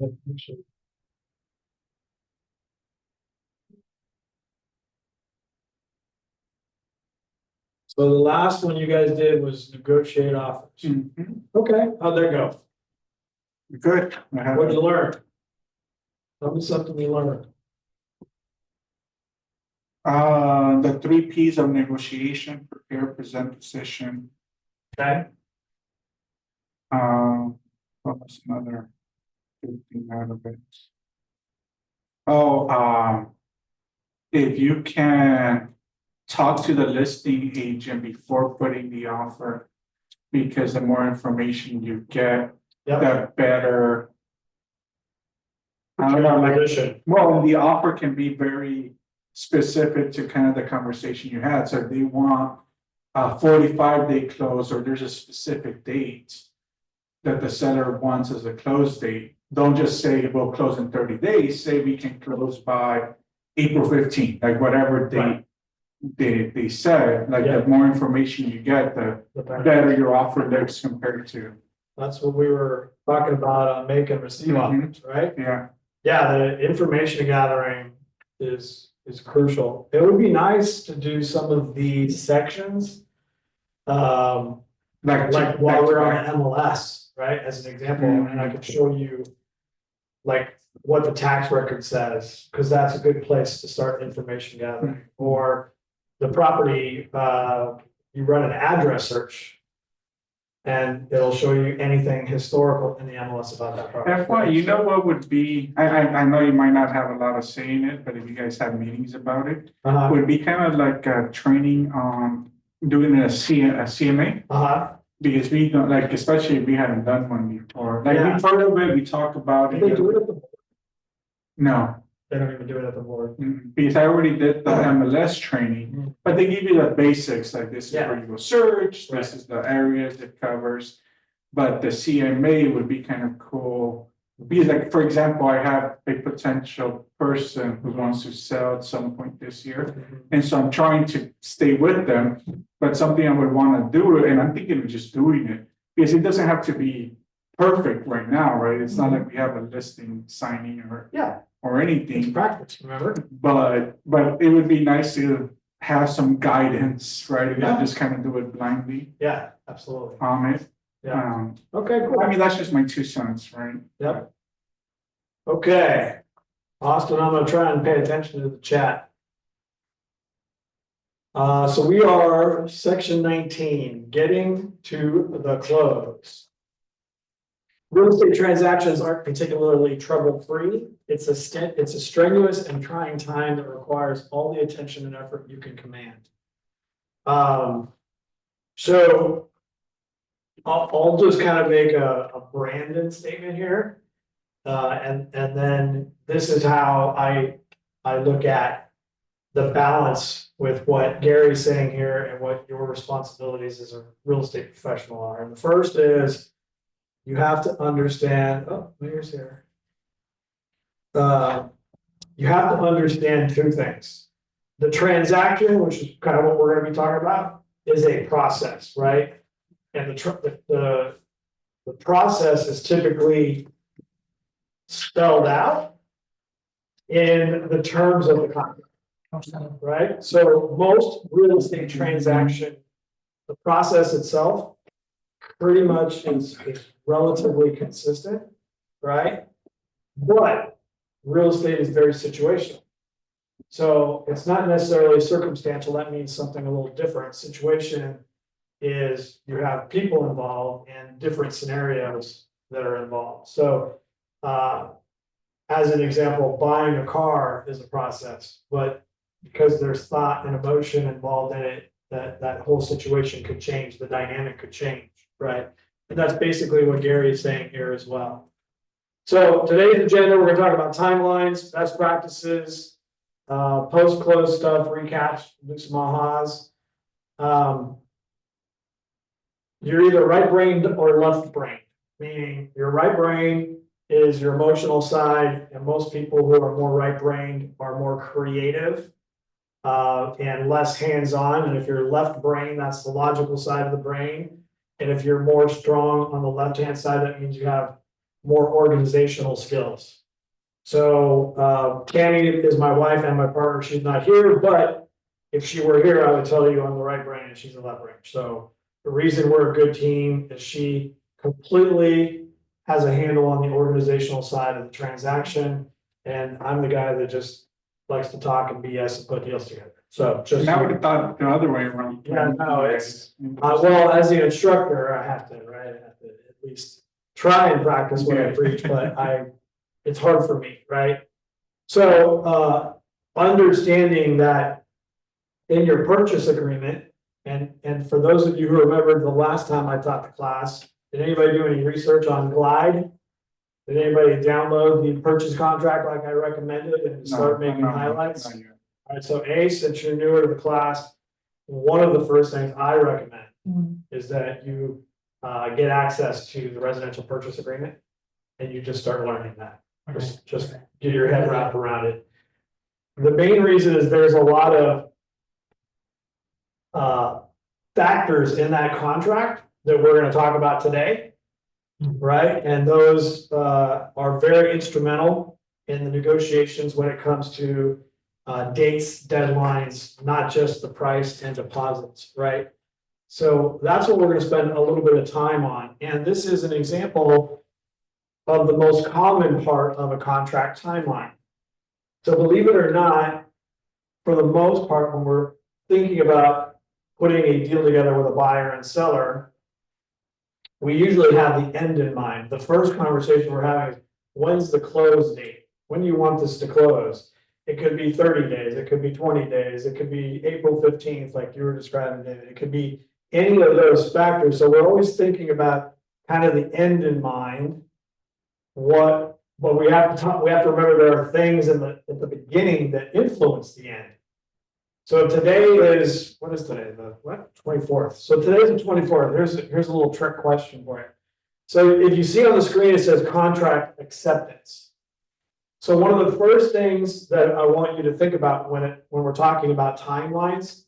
So the last one you guys did was negotiate offers. Okay, how'd that go? Good. What'd you learn? Tell me something you learned. The 3 Ps of negotiation: prepare, present, position. Okay. What was another good thing out of it? Oh, if you can talk to the listing agent before putting the offer, because the more information you get, Yep. the better. I don't Your know, like, position. well, the offer can be very specific to kind of the conversation you had. So if they want a 45-day close, or there's a specific date that the seller wants as a close date, don't just say we'll close in 30 days. Say we can close by April 15th, like whatever date they said. Like the more information you get, the better your offer looks compared to. That's what we were talking about on make and receive offers, right? Yeah. Yeah, the information gathering is crucial. It would be nice to do some of these sections. Like while we're on the MLS, right, as an example, and I could show you. Like what the tax record says, because that's a good place to start information gathering, or the property, you run an address search. And it'll show you anything historical in the MLS about that property. FY, you know what would be, I know you might not have a lot of say in it, but if you guys have meetings about it, would be kind of like a training on doing a CMA. Because we don't, like, especially if we hadn't done one before, like we've heard of it, we talk about it. Do they do it at the board? No. They don't even do it at the board. Because I already did the MLS training, but they give you the basics, like this is where you go search, this is the areas it covers. But the CMA would be kind of cool, because like, for example, I have a potential person who wants to sell at some point this year. And so I'm trying to stay with them, but something I would want to do, and I'm thinking of just doing it, because it doesn't have to be perfect right now, right? It's not like we have a listing signing or anything. It's practice, remember? But it would be nice to have some guidance, right? And not just kind of do it blindly. Yeah, absolutely. On it. Yeah. Okay, cool. I mean, that's just my 2 cents, right? Yep. Okay. Austin, I'm gonna try and pay attention to the chat. So we are section 19, getting to the close. Real estate transactions aren't particularly trouble-free. It's a strenuous and trying time that requires all the attention and effort you can command. So I'll just kind of make a Branden statement here. And then this is how I look at the balance with what Gary's saying here and what your responsibilities as a real estate professional are. And the first is you have to understand, Mayor's here. You have to understand 2 things. The transaction, which is kind of what we're going to be talking about, is a process, right? And the process is typically spelled out in the terms of the contract, right? So most real estate transaction, the process itself pretty much is relatively consistent, right? But real estate is very situational. So it's not necessarily circumstantial. That means something a little different. Situation is you have people involved and different scenarios that are involved. So as an example, buying a car is a process, but because there's thought and emotion involved in it, that whole situation could change, the dynamic could change, right? And that's basically what Gary is saying here as well. So today's agenda, we're going to talk about timelines, best practices, post-close stuff, recaps, do some ahas. You're either right-brained or left-brained, meaning your right brain is your emotional side, and most people who are more right-brained are more creative and less hands-on. And if you're left brain, that's the logical side of the brain. And if you're more strong on the left-hand side, that means you have more organizational skills. So, Tammy is my wife and my partner, she's not here, but if she were here, I would tell you I'm the right brain and she's the left brain. So the reason we're a good team is she completely has a handle on the organizational side of the transaction. And I'm the guy that just likes to talk and BS and put deals together. So just. And I would have thought the other way around. Yeah, no, it's, well, as the instructor, I have to, right, I have to at least try and practice what I preach, but it's hard for me, right? So, understanding that in your purchase agreement, and for those of you who remember the last time I taught the class, did anybody do any research on Glide? Did anybody download the purchase contract like I recommended and start making highlights? All right, so since you're newer to the class, one of the first things I recommend is that you get access to the residential purchase agreement and you just start learning that. Just get your head wrapped around it. The main reason is there's a lot of factors in that contract that we're going to talk about today, right? And those are very instrumental in the negotiations when it comes to dates, deadlines, not just the price and deposits, right? So that's what we're going to spend a little bit of time on. And this is an example of the most common part of a contract timeline. So believe it or not, for the most part, when we're thinking about putting a deal together with a buyer and seller, we usually have the end in mind. The first conversation we're having is, when's the close date? When do you want this to close? It could be 30 days, it could be 20 days, it could be April 15th, like you were describing, David. It could be any of those factors. So we're always thinking about kind of the end in mind. But we have to remember there are things at the beginning that influence the end. So today is, what is today? The what? 24th. So today's the 24th. Here's a little trick question for you. So if you see on the screen, it says contract acceptance. So one of the first things that I want you to think about when we're talking about timelines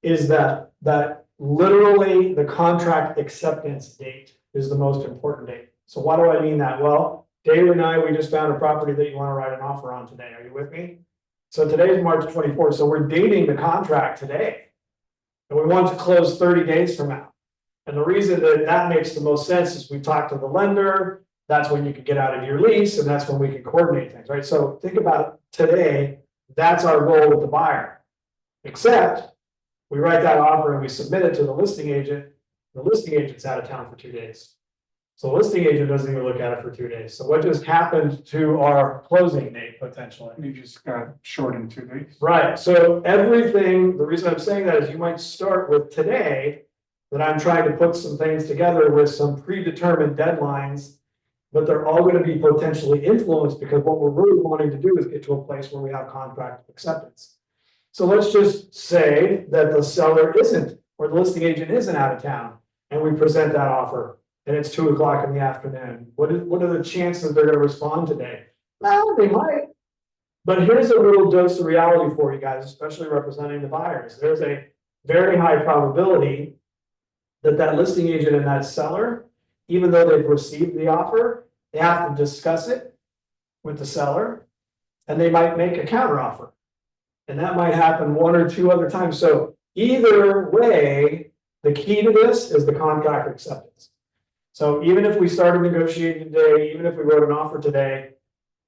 is that literally the contract acceptance date is the most important date. So why do I mean that? Well, David and I, we just found a property that you want to write an offer on today. Are you with me? So today is March 24th. So we're dating the contract today. And we want to close 30 days from now. And the reason that makes the most sense is we talked to the lender. That's when you can get out of your lease, and that's when we can coordinate things, right? So think about today, that's our goal with the buyer. Except we write that offer and we submit it to the listing agent. The listing agent's out of town for 2 days. So the listing agent doesn't even look at it for 2 days. So what just happened to our closing date potentially? You just got shortened 2 days. Right, so everything, the reason I'm saying that is you might start with today, that I'm trying to put some things together with some predetermined deadlines, but they're all going to be potentially influenced because what we're really wanting to do is get to a place where we have contract acceptance. So let's just say that the seller isn't, or the listing agent isn't out of town, and we present that offer, and it's 2 o'clock in the afternoon. What are the chances they're going to respond today? Well, they might. But here's a little dose of reality for you guys, especially representing the buyers. There's a very high probability that listing agent and that seller, even though they've received the offer, they have to discuss it with the seller, and they might make a counteroffer. And that might happen 1 or 2 other times. So either way, the key to this is the contract acceptance. So even if we started negotiating today, even if we wrote an offer today,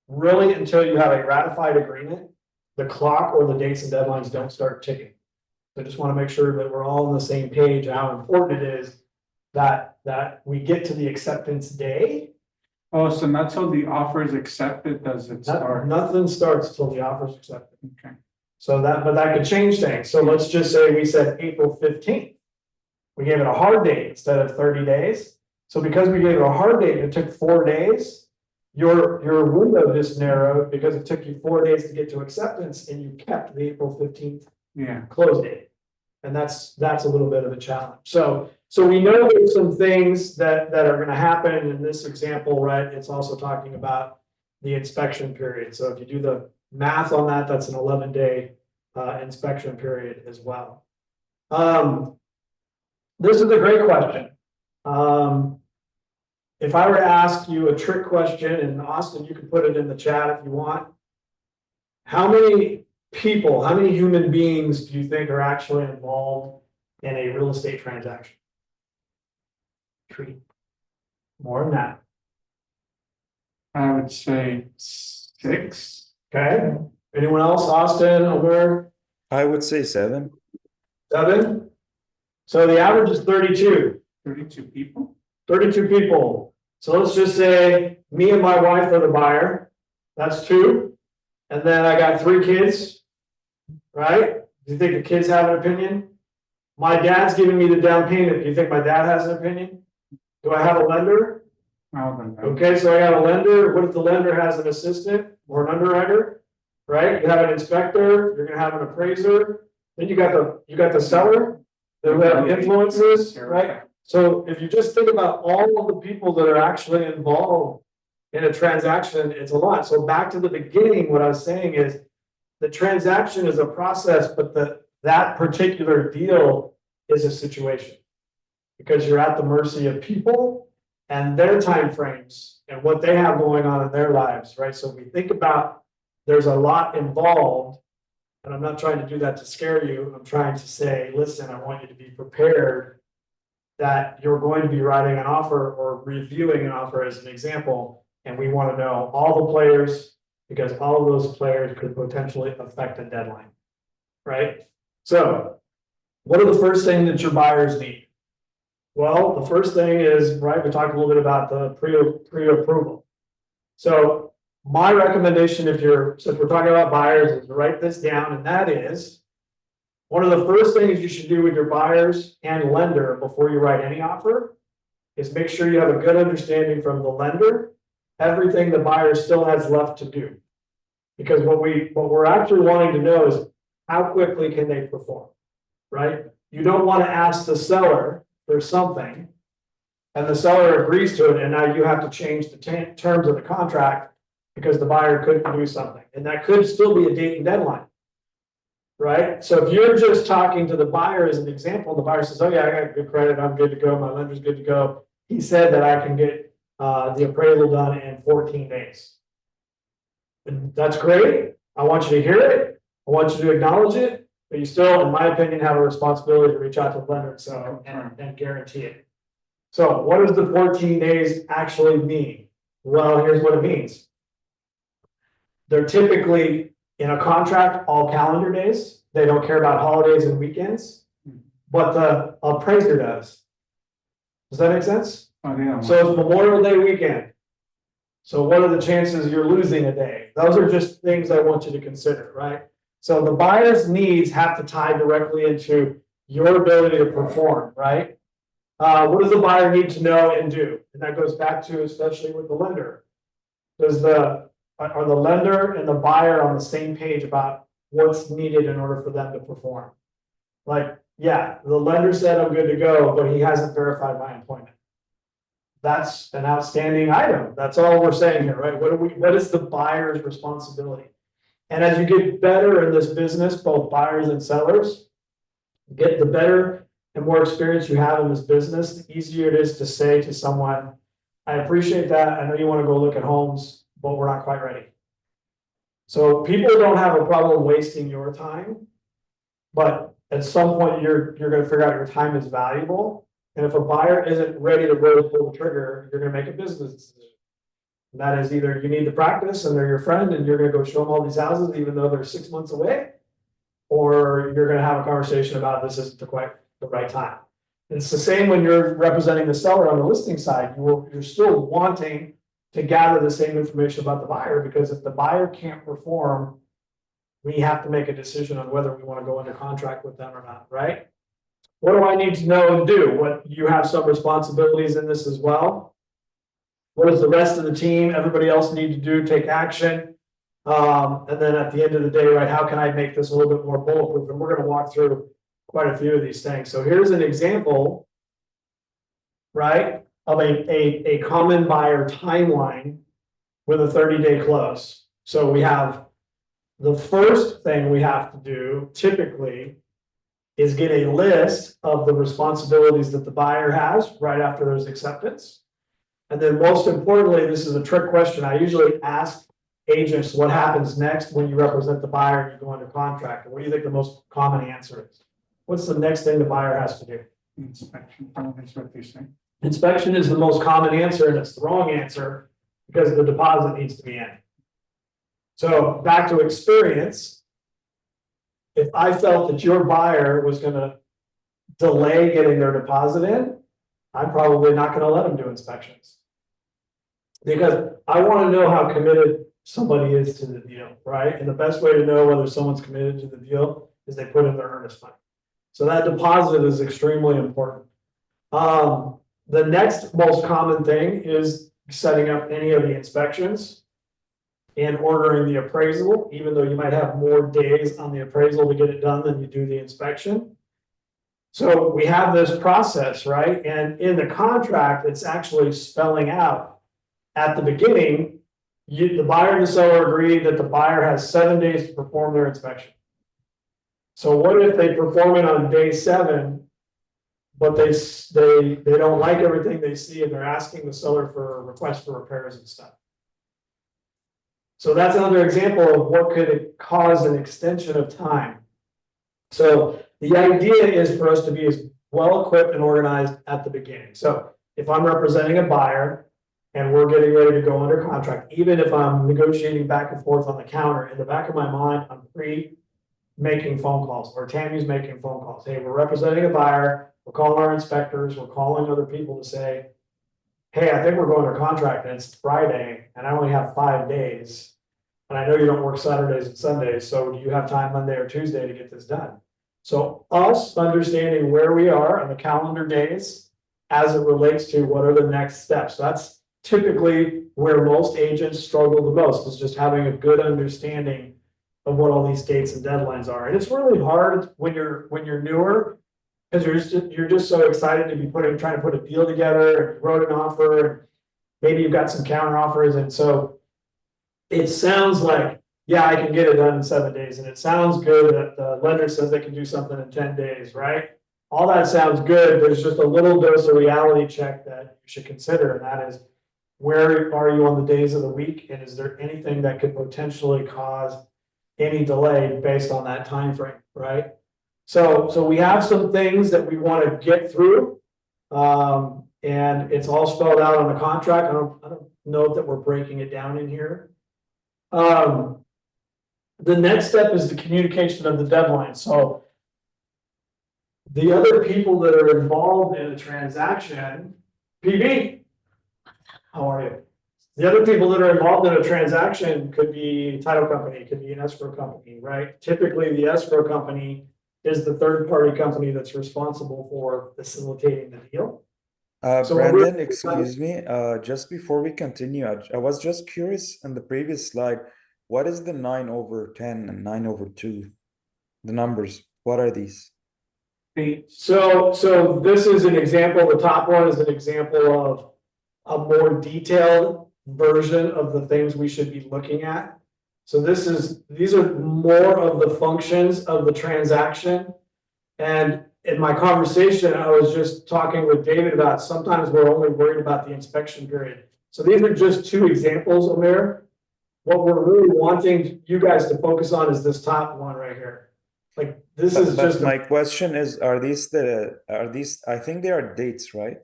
really until you have a ratified agreement, the clock or the dates and deadlines don't start ticking. So I just want to make sure that we're all on the same page, how important it is that we get to the acceptance day. Oh, so not till the offer is accepted does it start? Nothing starts till the offer is accepted. Okay. So but that could change things. So let's just say we said April 15th. We gave it a hard date instead of 30 days. So because we gave it a hard date, it took 4 days. Your window just narrowed because it took you 4 days to get to acceptance, and you kept the April 15th close date. And that's a little bit of a challenge. So we know there's some things that are going to happen in this example, right? It's also talking about the inspection period. So if you do the math on that, that's an 11-day inspection period as well. This is a great question. If if I were to ask you a trick question, and Austin, you can put it in the chat if you want. How many people, how many human beings do you think are actually involved in a real estate transaction? 3. More than that. I would say 6. Okay. Anyone else? Austin, Omer? I would say 7. 7. So the average is 32. 32 people. 32 people. So let's just say me and my wife are the buyer. That's 2. And then I got 3 kids. Right? Do you think the kids have an opinion? My dad's giving me the down payment. Do you think my dad has an opinion? Do I have a lender? Okay, so I got a lender. What if the lender has an assistant or an underwriter? Right? You have an inspector, you're gonna have an appraiser, then you got the seller, then we have influences, right? So if you just think about all of the people that are actually involved in a transaction, it's a lot. So back to the beginning, what I was saying is the transaction is a process, but that particular deal is a situation. Because you're at the mercy of people and their timeframes and what they have going on in their lives, right? So if we think about there's a lot involved, and I'm not trying to do that to scare you. I'm trying to say, listen, I want you to be prepared that you're going to be writing an offer or reviewing an offer as an example. And we want to know all the players because all of those players could potentially affect a deadline, right? So what are the first things that your buyers need? Well, the first thing is, right, we talked a little bit about the pre-approval. So my recommendation if we're talking about buyers is to write this down, and that is one of the first things you should do with your buyers and lender before you write any offer is make sure you have a good understanding from the lender, everything the buyer still has left to do. Because what we're actually wanting to know is how quickly can they perform, right? You don't want to ask the seller for something and the seller agrees to it, and now you have to change the terms of the contract because the buyer couldn't do something, and that could still be a date and deadline, right? So if you're just talking to the buyer as an example, the buyer says, oh yeah, I got good credit, I'm good to go, my lender's good to go. He said that I can get the appraisal done in 14 days. And that's great. I want you to hear it. I want you to acknowledge it, but you still, in my opinion, have a responsibility to reach out to the lender and guarantee it. So what does the 14 days actually mean? Well, here's what it means. They're typically in a contract all calendar days. They don't care about holidays and weekends, but the appraiser does. Does that make sense? Oh, yeah. So it's Memorial Day weekend. So what are the chances you're losing a day? Those are just things I want you to consider, right? So the buyer's needs have to tie directly into your ability to perform, right? What does the buyer need to know and do? And that goes back to, especially with the lender. Are the lender and the buyer on the same page about what's needed in order for them to perform? Like, yeah, the lender said I'm good to go, but he hasn't verified my employment. That's an outstanding item. That's all we're saying here, right? What is the buyer's responsibility? And as you get better in this business, both buyers and sellers, get the better and more experience you have in this business, the easier it is to say to someone, I appreciate that. I know you want to go look at homes, but we're not quite ready. So people don't have a problem wasting your time, but at some point you're going to figure out your time is valuable. And if a buyer isn't ready to really pull the trigger, you're going to make a business decision. And that is either you need to practice and they're your friend and you're going to go show them all these houses, even though they're 6 months away, or you're going to have a conversation about this isn't quite the right time. It's the same when you're representing the seller on the listing side. You're still wanting to gather the same information about the buyer, because if the buyer can't perform, we have to make a decision on whether we want to go into contract with them or not, right? What do I need to know and do? What you have some responsibilities in this as well. What does the rest of the team, everybody else need to do? Take action. And then at the end of the day, right, how can I make this a little bit more bulletproof? And we're going to walk through quite a few of these things. So here's an example, right, of a common buyer timeline with a 30-day close. So we have the first thing we have to do typically is get a list of the responsibilities that the buyer has right after there's acceptance. And then most importantly, this is a trick question. I usually ask agents what happens next when you represent the buyer and you go under contract. What do you think the most common answer is? What's the next thing the buyer has to do? Inspection, is what they say. Inspection is the most common answer, and it's the wrong answer because the deposit needs to be in. So back to experience. If I felt that your buyer was gonna delay getting their deposit in, I'm probably not gonna let them do inspections. Because I wanna know how committed somebody is to the deal, right? And the best way to know whether someone's committed to the deal is they put in their earnest money. So that deposit is extremely important. The next most common thing is setting up any of the inspections and ordering the appraisal, even though you might have more days on the appraisal to get it done than you do the inspection. So we have this process, right? And in the contract, it's actually spelling out at the beginning, the buyer and the seller agreed that the buyer has 7 days to perform their inspection. So what if they perform it on day 7, but they don't like everything they see and they're asking the seller for a request for repairs and stuff? So that's another example of what could cause an extension of time. So the idea is for us to be as well equipped and organized at the beginning. So if I'm representing a buyer and we're getting ready to go under contract, even if I'm negotiating back and forth on the counter, in the back of my mind, I'm making phone calls, or Tammy's making phone calls. Hey, we're representing a buyer, we're calling our inspectors, we're calling other people to say, hey, I think we're going under contract and it's Friday and I only have 5 days. And I know you don't work Saturdays and Sundays, so do you have time Monday or Tuesday to get this done? So us understanding where we are on the calendar days as it relates to what are the next steps. That's typically where most agents struggle the most, is just having a good understanding of what all these dates and deadlines are. And it's really hard when you're newer, because you're just so excited to be trying to put a deal together, and you wrote an offer, and maybe you've got some counter offers, and so it sounds like, yeah, I can get it done in 7 days, and it sounds good that the lender says they can do something in 10 days, right? All that sounds good. There's just a little dose of reality check that you should consider, and that is, where are you on the days of the week, and is there anything that could potentially cause any delay based on that time frame, right? So we have some things that we want to get through, and it's all spelled out on the contract. I don't know that we're breaking it down in here. The next step is the communication of the deadline. So the other people that are involved in a transaction, PB, how are you? The other people that are involved in a transaction could be a title company, could be an escrow company, right? Typically, the escrow company is the third-party company that's responsible for facilitating the deal. So Branden, excuse me, just before we continue, I was just curious in the previous slide, what is the 9/10 and 9/2? The numbers, what are these? So this is an example. The top one is an example of a more detailed version of the things we should be looking at. So these are more of the functions of the transaction. And in my conversation, I was just talking with David about sometimes we're only worried about the inspection period. So these are just 2 examples, Amir. What we're really wanting you guys to focus on is this top one right here. Like this is But just my question is, are these, I think they are dates, right?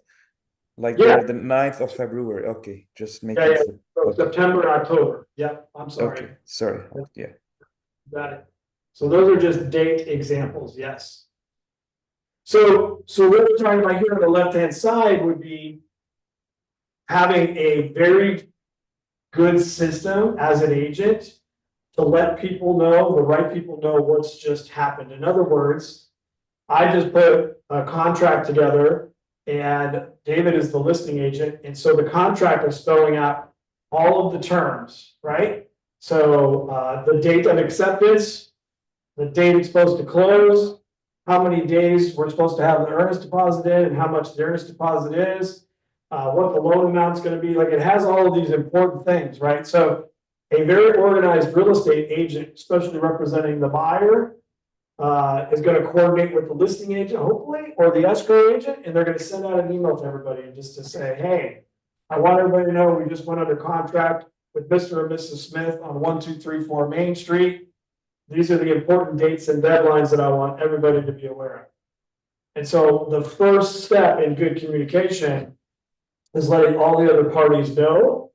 Like Yeah. they're the 9th of February. Okay, just making Yeah. sure. So Okay. September, October. Yep, I'm sorry. Okay, sorry. Yeah. Got it. So those are just date examples, yes. So what we're talking about here on the left-hand side would be having a very good system as an agent to let people know, the right people know what's just happened. In other words, I just put a contract together and David is the listing agent. And so the contract is spelling out all of the terms, right? So the date of acceptance, the date it's supposed to close, how many days we're supposed to have the earnest deposit in and how much the earnest deposit is, what the loan amount's going to be. Like it has all of these important things, right? So a very organized real estate agent, especially representing the buyer, is going to coordinate with the listing agent, hopefully, or the escrow agent, and they're going to send out an email to everybody just to say, hey, I want everybody to know we just went under contract with Mr. and Mrs. Smith on 1234 Main Street. These are the important dates and deadlines that I want everybody to be aware of. And so the first step in good communication is letting all the other parties know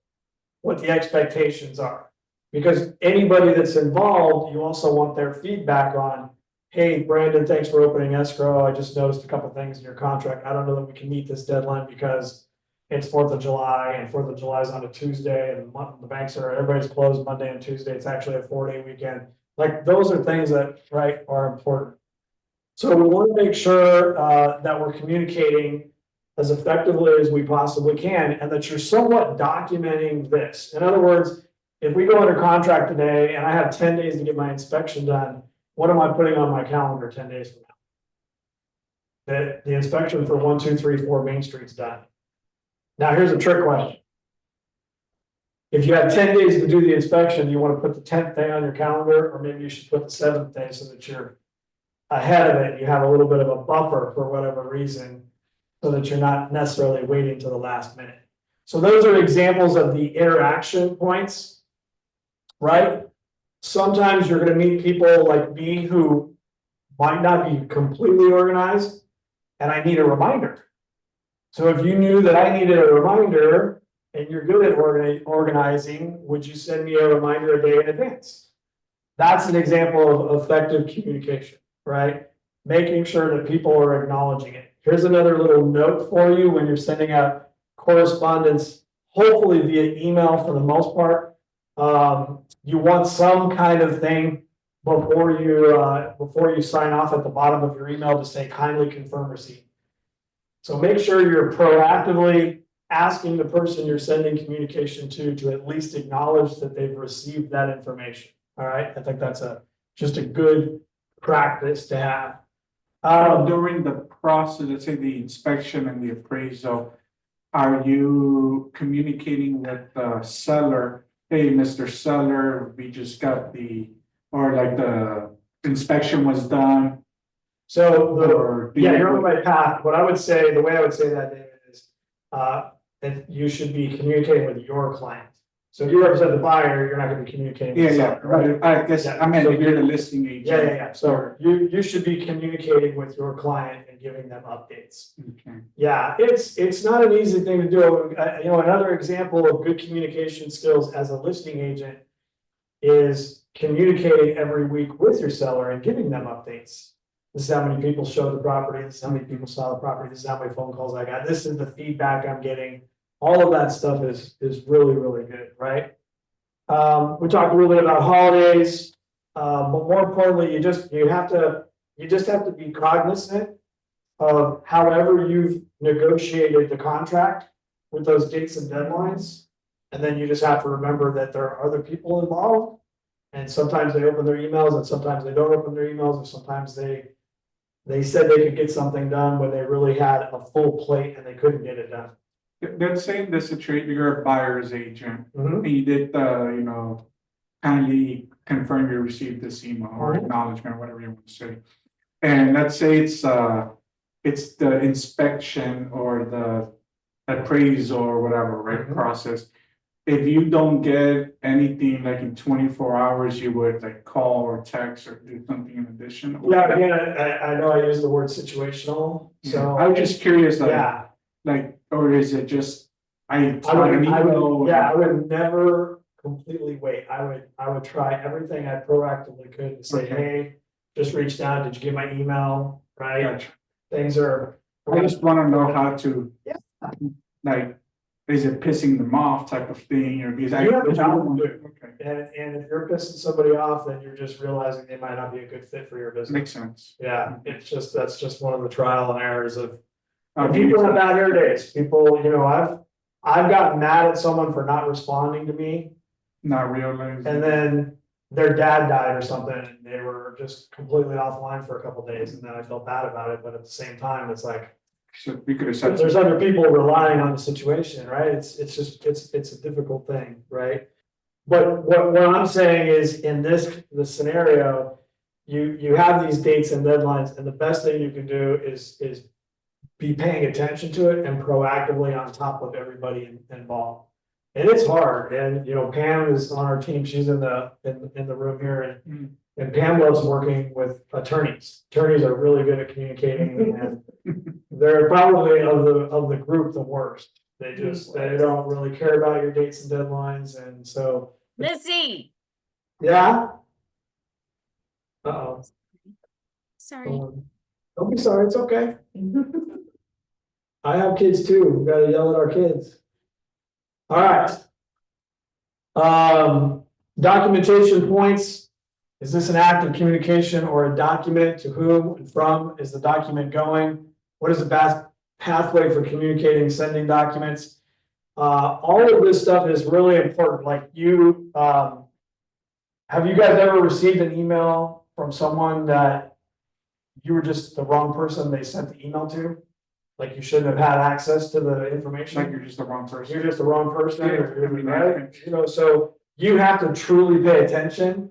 what the expectations are. Because anybody that's involved, you also want their feedback on, hey, Brandon, thanks for opening escrow. I just noticed a couple things in your contract. I don't know that we can meet this deadline because it's 4th of July and 4th of July is on a Tuesday and the banks are, everybody's closed Monday and Tuesday. It's actually a 4-day weekend. Like those are things that, right, are important. So we want to make sure that we're communicating as effectively as we possibly can and that you're somewhat documenting this. In other words, if we go under contract today and I have 10 days to get my inspection done, what am I putting on my calendar 10 days from now? That the inspection for 1234 Main Street's done. Now here's a trick question. If you have 10 days to do the inspection, you want to put the 10th day on your calendar, or maybe you should put the 7th day so that you're ahead of it. You have a little bit of a buffer for whatever reason, so that you're not necessarily waiting to the last minute. So those are examples of the interaction points, right? Sometimes you're going to meet people like me who might not be completely organized, and I need a reminder. So if you knew that I needed a reminder and you're good at organizing, would you send me a reminder a day in advance? That's an example of effective communication, right? Making sure that people are acknowledging it. Here's another little note for you when you're sending out correspondence, hopefully via email for the most part. You want some kind of thing before you sign off at the bottom of your email to say kindly confirm receipt. So make sure you're proactively asking the person you're sending communication to at least acknowledge that they've received that information. All right, I think that's just a good practice to have. During the process, let's say the inspection and the appraisal, are you communicating with the seller? Hey, Mr. Seller, we just got the inspection was done. So you're on the right path. What I would say, the way I would say that, David, is that you should be communicating with your client. So if you represent the buyer, you're not going to be communicating with the seller, right? I guess I meant if you're the listing agent. Yeah. So you should be communicating with your client and giving them updates. Okay. Yeah, it's not an easy thing to do. Another example of good communication skills as a listing agent is communicating every week with your seller and giving them updates. This is how many people showed the property. This is how many people saw the property. This is how many phone calls I got. This is the feedback I'm getting. All of that stuff is really, really good, right? We talked a little bit about holidays, but more importantly, you just have to be cognizant of however you've negotiated the contract with those dates and deadlines. And then you just have to remember that there are other people involved. And sometimes they open their emails and sometimes they don't open their emails, or sometimes they said they could get something done when they really had a full plate and they couldn't get it done. Let's say in this situation, you're a buyer's agent, Mhm. and you did kindly confirm you received this email or acknowledgement, whatever you want to say. And let's say it's the inspection or the appraisal or whatever, right, process. If you don't get anything like in 24 hours, you would like call or text or do something in addition. Yeah, again, I know I use the word situational, so. I was just curious, Yeah, or is it just, I would never completely wait. I would try everything I proactively could to say, Okay. hey, just reached out. Did you get my email? Right? Gotcha. Things are. I just want to know how to, Yeah. is it pissing them off type of thing, or because You have a job to do. Okay, And if you're pissing somebody off, then you're just realizing they might not be a good fit for your business. makes sense. Yeah, that's just one of the trial and errors of. Um, People have bad hair days. People, I've gotten mad at someone for not responding to me, Not realizing. and then their dad died or something, and they were just completely offline for a couple days, and then I felt bad about it. But at the same time, it's like So we could have said. there's other people relying on the situation, right? It's a difficult thing, right? But what I'm saying is, in this scenario, you have these dates and deadlines, and the best thing you can do is be paying attention to it and proactively on top of everybody involved. And it's hard, and you know, Pam is on our team, she's in the room here, and Pam loves working with attorneys. Attorneys are really good at communicating, and they're probably of the group the worst. They don't really care about your dates and deadlines, and so. Missy, Yeah. Uh-oh. sorry. Don't be sorry, it's okay. I have kids too, we gotta yell at our kids. All right. Documentation points. Is this an act of communication or a document? To whom and from is the document going? What is the best pathway for communicating, sending documents? All of this stuff is really important. Like you, have you guys ever received an email from someone that you were just the wrong person they sent the email to? Like you shouldn't have had access to the information? Like you're just the wrong person. You're just the wrong person, Yeah. right? You know, so you have to truly pay attention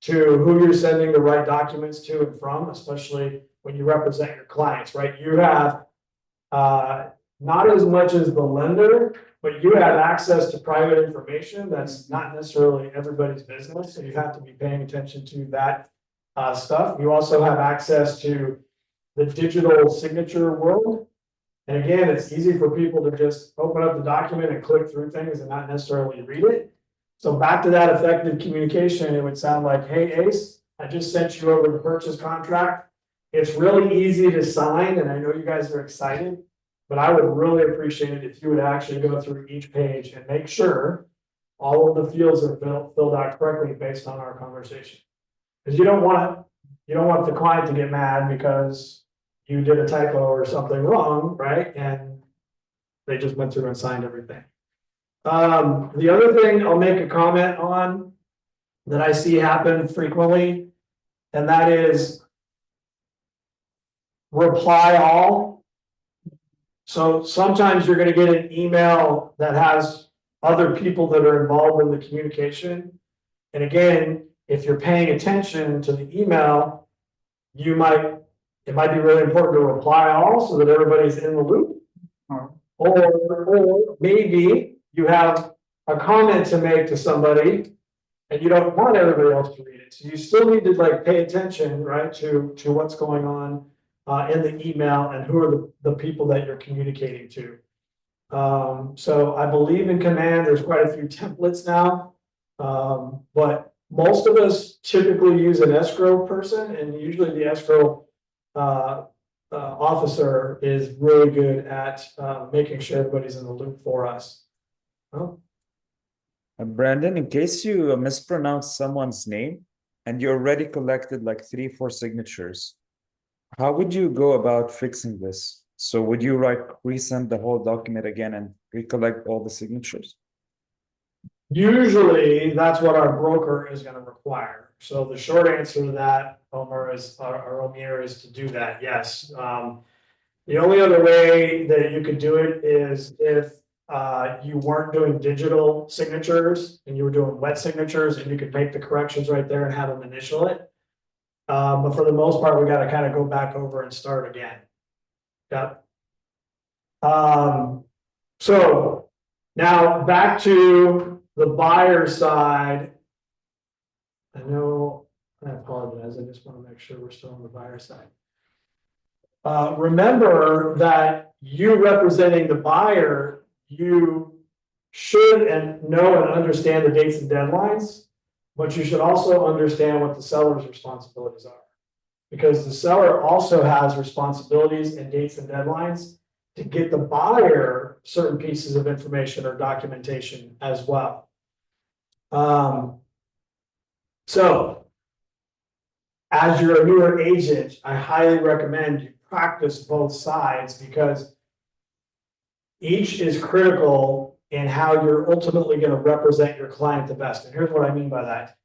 to who you're sending the right documents to and from, especially when you represent your clients, right? You have not as much as the lender, but you have access to private information that's not necessarily everybody's business, so you have to be paying attention to that stuff. You also have access to the digital signature world. And again, it's easy for people to just open up the document and click through things and not necessarily read it. So back to that effective communication, it would sound like, hey, Ace, I just sent you over the purchase contract. It's really easy to sign, and I know you guys are excited, but I would really appreciate it if you would actually go through each page and make sure all of the fields are filled out correctly based on our conversation. Because you don't want the client to get mad because you did a typo or something wrong, right? And they just went through and signed everything. The other thing I'll make a comment on that I see happen frequently, and that is reply all. So sometimes you're going to get an email that has other people that are involved in the communication. And again, if you're paying attention to the email, it might be really important to reply all so that everybody's in the loop. Or maybe you have a comment to make to somebody and you don't want everybody else to read it. So you still need to like pay attention, right, to what's going on in the email and who are the people that you're communicating to. So I believe in Command, there's quite a few templates now. But most of us typically use an escrow person, and usually the escrow officer is really good at making sure everybody's in the loop for us. Oh. Brandon, in case you mispronounce someone's name and you already collected like 3-4 signatures, how would you go about fixing this? So would you resend the whole document again and recollect all the signatures? Usually that's what our broker is going to require. So the short answer to that, Omar, is to do that. Yes. The only other way that you could do it is if you weren't doing digital signatures and you were doing wet signatures, and you could make the corrections right there and have them initial it. But for the most part, we got to kind of go back over and start again. Yep. So now back to the buyer side. I apologize. I just want to make sure we're still on the buyer side. Remember that you representing the buyer, you should know and understand the dates and deadlines, but you should also understand what the seller's responsibilities are. Because the seller also has responsibilities and dates and deadlines to get the buyer certain pieces of information or documentation as well. So as you're a newer agent, I highly recommend you practice both sides, because each is critical in how you're ultimately going to represent your client the best. And here's what I mean by that.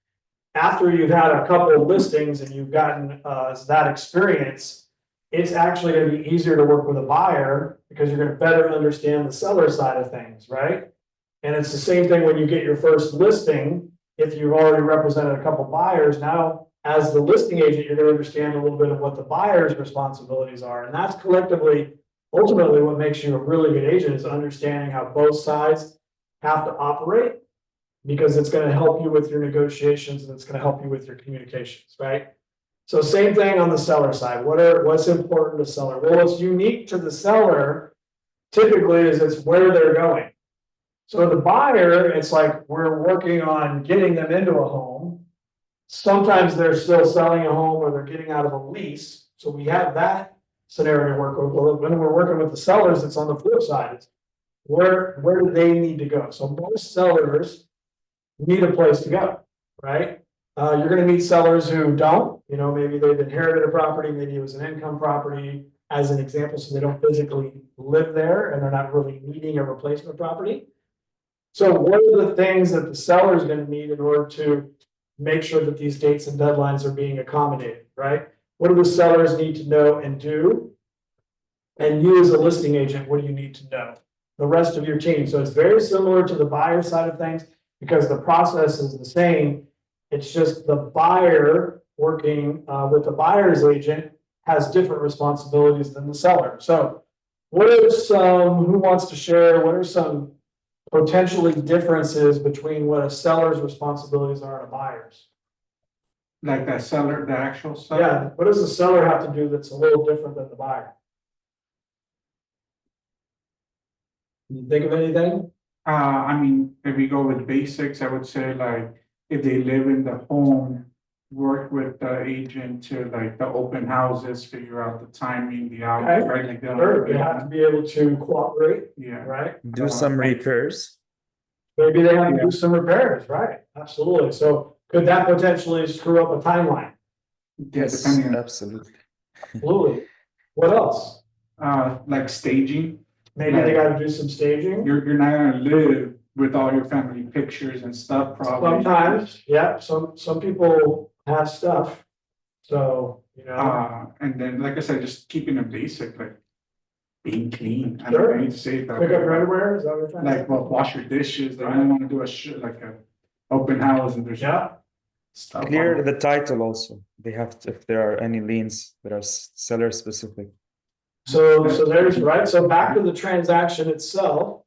After you've had a couple of listings and you've gotten that experience, it's actually going to be easier to work with a buyer because you're going to better understand the seller side of things, right? And it's the same thing when you get your first listing. If you've already represented a couple buyers, now as the listing agent, you're going to understand a little bit of what the buyer's responsibilities are. And that's collectively ultimately what makes you a really good agent is understanding how both sides have to operate. Because it's gonna help you with your negotiations and it's gonna help you with your communications, right? So same thing on the seller side. What's important to seller? Well, what's unique to the seller typically is it's where they're going. So the buyer, it's like we're working on getting them into a home. Sometimes they're still selling a home or they're getting out of a lease. So we have that scenario to work with. Well, when we're working with the sellers, it's on the flip side. It's where do they need to go? So most sellers need a place to go, right? You're gonna meet sellers who don't, maybe they've inherited a property, maybe it was an income property, as an example, so they don't physically live there and they're not really needing a replacement property. So what are the things that the seller is gonna need in order to make sure that these dates and deadlines are being accommodated, right? What do the sellers need to know and do? And you as a listing agent, what do you need to know? The rest of your team. So it's very similar to the buyer side of things because the process is the same. It's just the buyer working with the buyer's agent has different responsibilities than the seller. So what are some, who wants to share, what are some potentially differences between what a seller's responsibilities are and a buyer's? Like the seller, the actual seller? Yeah, what does the seller have to do that's a little different than the buyer? Can you think of anything? I mean, if we go with basics, I would say like, if they live in the home, work with the agent to like the open houses, figure out the timing, the hours, Okay. right? Like that. Sure, they have to be able to cooperate, Yeah. right? Do some repairs. Maybe they have to do some repairs, right? Absolutely. So could that potentially screw up a timeline? Yeah, Yes, depending on, absolutely. Absolutely. What else? like staging. Maybe they gotta do some staging. You're not gonna live with all your family pictures and stuff probably. Sometimes, yeah, some people have stuff. So, And then, like I said, just keeping it basic, like being clean. I Sure. don't need to say it that pick up way. your underwear, is that what you're trying to say? Like, well, wash your dishes, they don't wanna do like a open house and there's. Yeah, Stuff. Clear the title also. They have to, if there are any liens that are seller specific. so there's, right, so back to the transaction itself.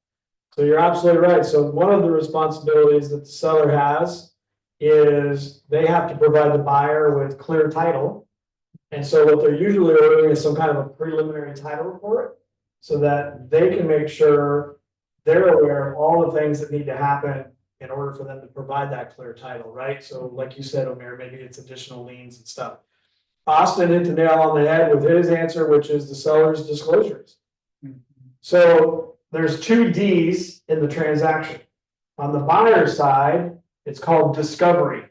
So you're absolutely right. So one of the responsibilities that the seller has is they have to provide the buyer with clear title. And so what they're usually ordering is some kind of a preliminary title report so that they can make sure they're aware of all the things that need to happen in order for them to provide that clear title, right? So like you said, Omer, maybe it's additional liens and stuff. Austin hit the nail on the head with his answer, which is the seller's disclosures. So there's two D's in the transaction. On the buyer side, it's called discovery.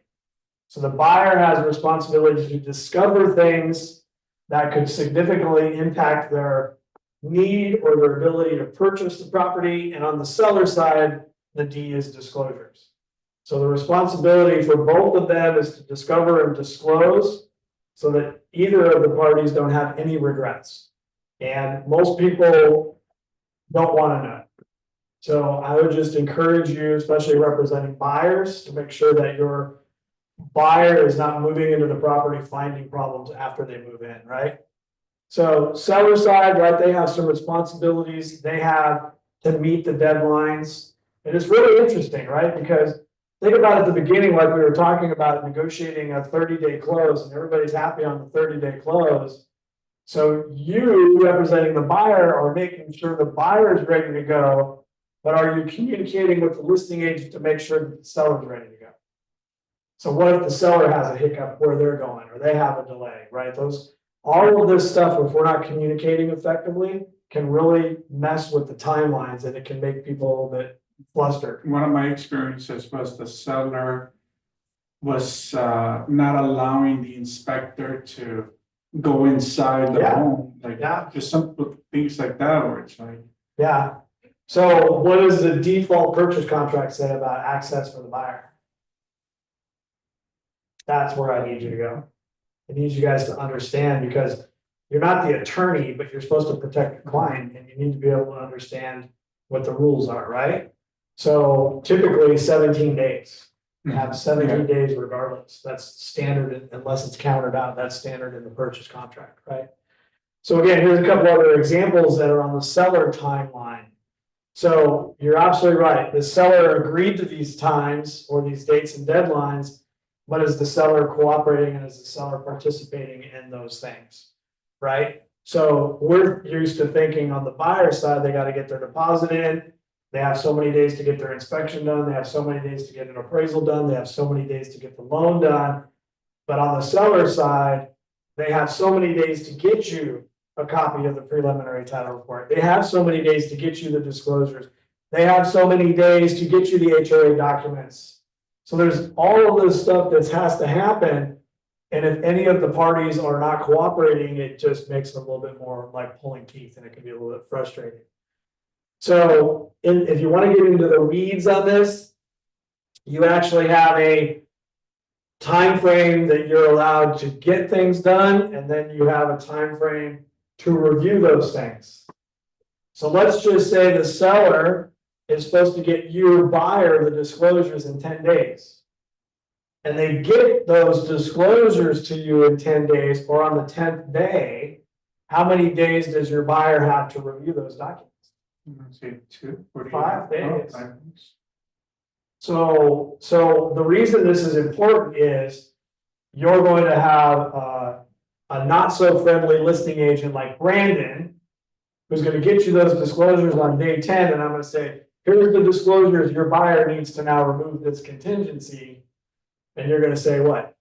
So the buyer has a responsibility to discover things that could significantly impact their need or their ability to purchase the property. And on the seller side, the D is disclosures. So the responsibility for both of them is to discover and disclose so that either of the parties don't have any regrets. And most people don't want to know. So I would just encourage you, especially representing buyers, to make sure that your buyer is not moving into the property finding problems after they move in, right? So seller side, right, they have some responsibilities. They have to meet the deadlines. And it's really interesting, right? Because think about at the beginning, like we were talking about negotiating a 30-day close and everybody's happy on the 30-day close. So you representing the buyer are making sure the buyer is ready to go, but are you communicating with the listing agent to make sure that the seller is ready to go? So what if the seller has a hiccup where they're going or they have a delay, right? All of this stuff, if we're not communicating effectively, can really mess with the timelines and it can make people a little bit flustered. One of my experiences was the seller was not allowing the inspector to go inside the Yeah. home, like Yeah. just simple things like that, where it's like. Yeah. So what does the default purchase contract say about access for the buyer? That's where I need you to go. I need you guys to understand because you're not the attorney, but you're supposed to protect your client and you need to be able to understand what the rules are, right? So typically 17 days. You have 17 days regardless. That's standard unless it's countered out. That's standard in the purchase contract, right? So again, here's a couple other examples that are on the seller timeline. So you're absolutely right. The seller agreed to these times or these dates and deadlines, but is the seller cooperating and is the seller participating in those things? Right? So we're used to thinking on the buyer side, they got to get their deposit in. They have so many days to get their inspection done. They have so many days to get an appraisal done. They have so many days to get the loan done. But on the seller side, they have so many days to get you a copy of the preliminary title report. They have so many days to get you the disclosures. They have so many days to get you the HOA documents. So there's all of this stuff that has to happen. And if any of the parties are not cooperating, it just makes it a little bit more like pulling teeth, and it can be a little bit frustrating. So if you want to get into the weeds on this, you actually have a time frame that you're allowed to get things done, and then you have a time frame to review those things. So let's just say the seller is supposed to get your buyer the disclosures in 10 days. And they get those disclosures to you in 10 days, or on the 10th day. How many days does your buyer have to review those documents? Say 2 or 5 days. 5 days. So the reason this is important is you're going to have a not so friendly listing agent like Branden, who's going to get you those disclosures on day 10, and I'm going to say, here's the disclosures, your buyer needs to now remove this contingency. And you're going to say what?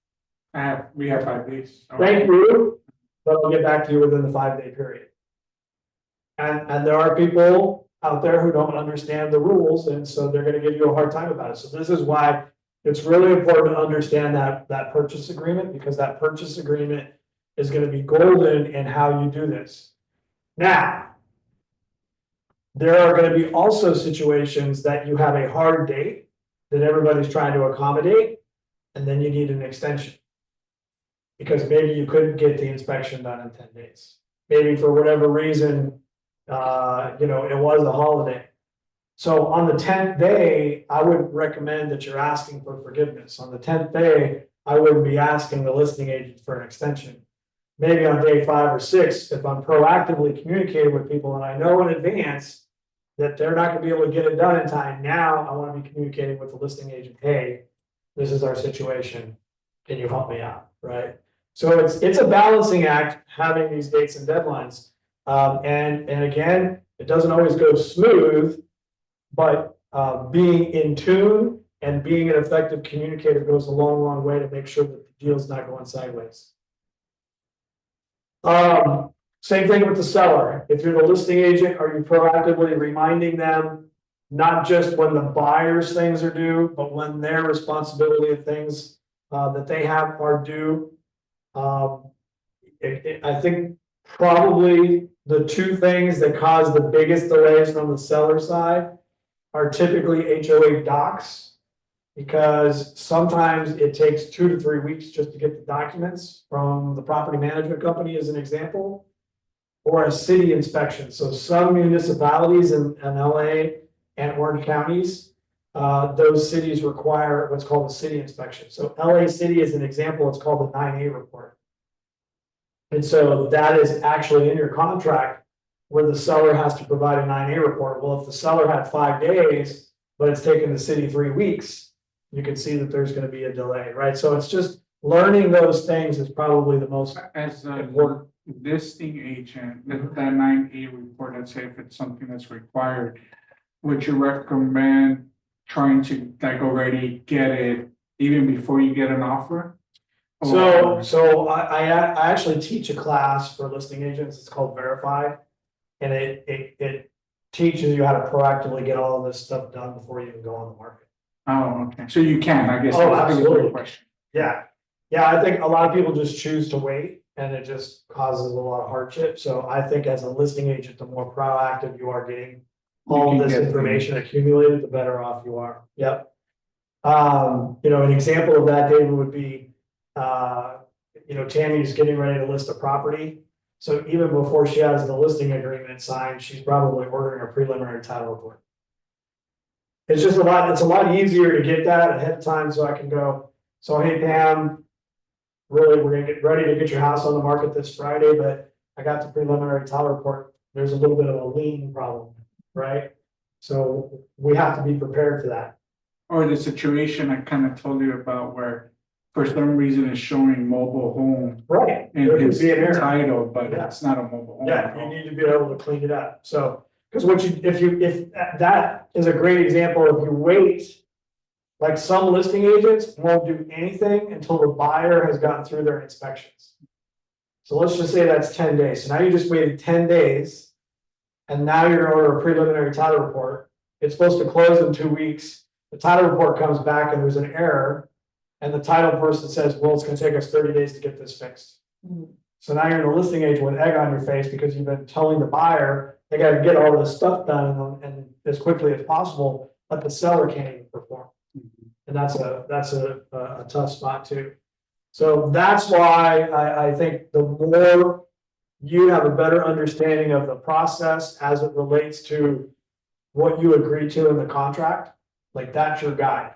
We have 5 days. Thank you, but I'll get back to you within the 5-day period. And there are people out there who don't understand the rules, and so they're going to give you a hard time about it. So this is why it's really important to understand that purchase agreement, because that purchase agreement is going to be golden in how you do this. Now, there are going to be also situations that you have a hard date that everybody's trying to accommodate, and then you need an extension. Because maybe you couldn't get the inspection done in 10 days. Maybe for whatever reason, it was a holiday. So on the 10th day, I would recommend that you're asking for forgiveness. On the 10th day, I wouldn't be asking the listing agent for an extension. Maybe on day 5 or 6, if I'm proactively communicating with people and I know in advance that they're not going to be able to get it done in time, now I want to be communicating with the listing agent, hey, this is our situation. Can you help me out? Right? So it's a balancing act having these dates and deadlines. And again, it doesn't always go smooth, but being in tune and being an effective communicator goes a long, long way to make sure that the deal's not going sideways. Same thing with the seller. If you're the listing agent, are you proactively reminding them not just when the buyer's things are due, but when their responsibility of things that they have are due? I think probably the two things that cause the biggest delays from the seller side are typically HOA docs, because sometimes it takes 2 to 3 weeks just to get the documents from the property management company, as an example, or a city inspection. So some municipalities in LA and Orange counties, those cities require what's called a city inspection. So LA City is an example, it's called the 9A report. And so that is actually in your contract where the seller has to provide a 9A report. Well, if the seller had 5 days, but it's taken the city 3 weeks, you can see that there's going to be a delay, right? So it's just learning those things is probably the most as a important. listing agent, that 9A report, let's say if it's something that's required, would you recommend trying to like already get it even before you get an offer? So I actually teach a class for listing agents. It's called Verify, and it teaches you how to proactively get all of this stuff done before you even go on the market. Oh, okay. So you can, I guess. Oh, that's absolutely. the question. Yeah. I think a lot of people just choose to wait, and it just causes a lot of hardship. So I think as a listing agent, the more proactive you are getting all of this information accumulated, the better off you are. Yep. An example of that, David, would be Tammy's getting ready to list a property. So even before she has the listing agreement signed, she's probably ordering a preliminary title report. It's a lot easier to get that ahead of time, so I can go, so hey Pam, really, we're gonna get ready to get your house on the market this Friday, but I got the preliminary title report, there's a little bit of a lien problem, right? So we have to be prepared for that. Or the situation I kind of told you about where for some reason it's showing mobile home Right. in There could his be an error. title, but Yeah. it's not a mobile home. Yeah, you need to be able to clean it up, so, because if that is a great example, if you wait. Like some listing agents won't do anything until the buyer has gotten through their inspections. So let's just say that's 10 days, so now you just waited 10 days. And now you're gonna order a preliminary title report, it's supposed to close in 2 weeks, the title report comes back and there's an error. And the title person says, well, it's gonna take us 30 days to get this fixed. So now you're in a listing agent with egg on your face because you've been telling the buyer, they gotta get all this stuff done and as quickly as possible, but the seller can't even perform. And that's a tough spot too. So that's why I think the more you have a better understanding of the process as it relates to what you agree to in the contract, like that's your guide.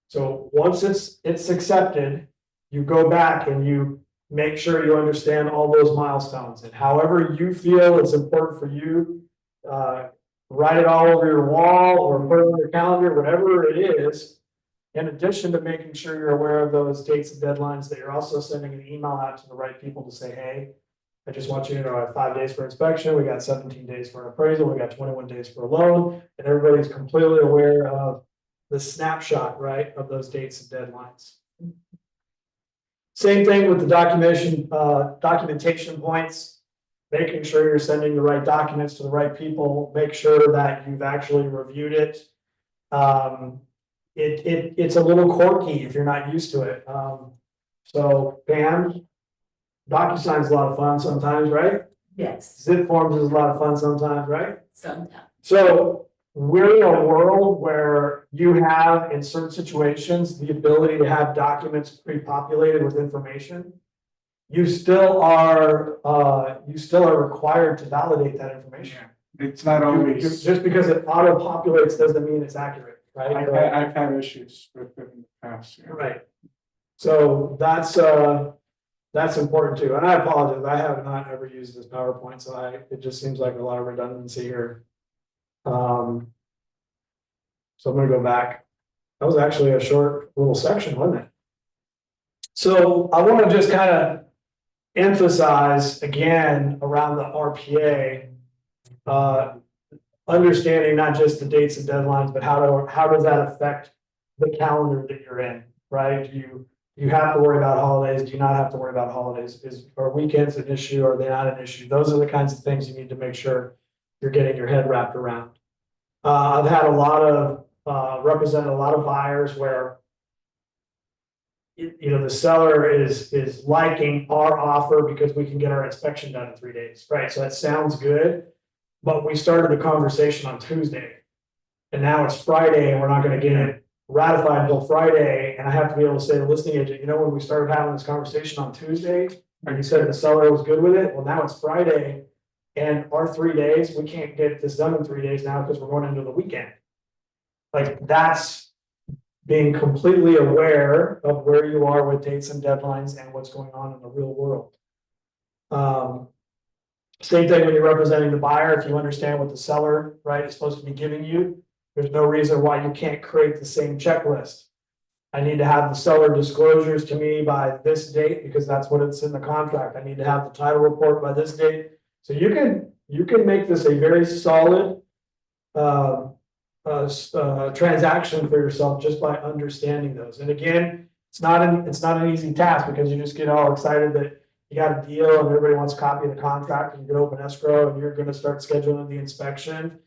So once it's accepted, you go back and you make sure you understand all those milestones, and however you feel it's important for you, write it all over your wall or put it on your calendar, whatever it is. In addition to making sure you're aware of those dates and deadlines, that you're also sending an email out to the right people to say, hey, I just want you to know I have 5 days for inspection, we got 17 days for an appraisal, we got 21 days for a loan, and everybody's completely aware of the snapshot, right, of those dates and deadlines. Same thing with the documentation points, making sure you're sending the right documents to the right people, make sure that you've actually reviewed it. It's a little quirky if you're not used to it. So Pam, DocuSign's a lot of fun sometimes, right? Yes, Zip forms is a lot of fun sometimes, right? sometimes. So we're in a world where you have, in certain situations, the ability to have documents pre-populated with information. You still are required to validate that information. Yeah, it's not always. Just because it auto-populates doesn't mean it's accurate, right? I've had issues with it in the past. Yeah. Right. So that's important too. And I apologize, I have not ever used this PowerPoint, so it just seems like a lot of redundancy here. So I'm gonna go back. That was actually a short little section, wasn't it? So I want to just kind of emphasize again around the RPA, understanding not just the dates and deadlines, but how does that affect the calendar that you're in, right? Do you have to worry about holidays? Do you not have to worry about holidays? Are weekends an issue? Are they not an issue? Those are the kinds of things you need to make sure you're getting your head wrapped around. I've had represented a lot of buyers where the seller is liking our offer because we can get our inspection done in 3 days, right? So that sounds good, but we started the conversation on Tuesday, and now it's Friday, and we're not going to get it ratified until Friday. And I have to be able to say to the listing agent, when we started having this conversation on Tuesday, and you said the seller was good with it, well, now it's Friday, and our 3 days, we can't get this done in 3 days now because we're going into the weekend. Like that's being completely aware of where you are with dates and deadlines and what's going on in the real world. Same thing when you're representing the buyer, if you understand what the seller, right, is supposed to be giving you, there's no reason why you can't create the same checklist. I need to have the seller disclosures to me by this date because that's what it's in the contract. I need to have the title report by this date. So you can make this a very solid transaction for yourself just by understanding those. And again, it's not an easy task because you just get all excited that you got a deal and everybody wants a copy of the contract and you can open escrow and you're going to start scheduling the inspection.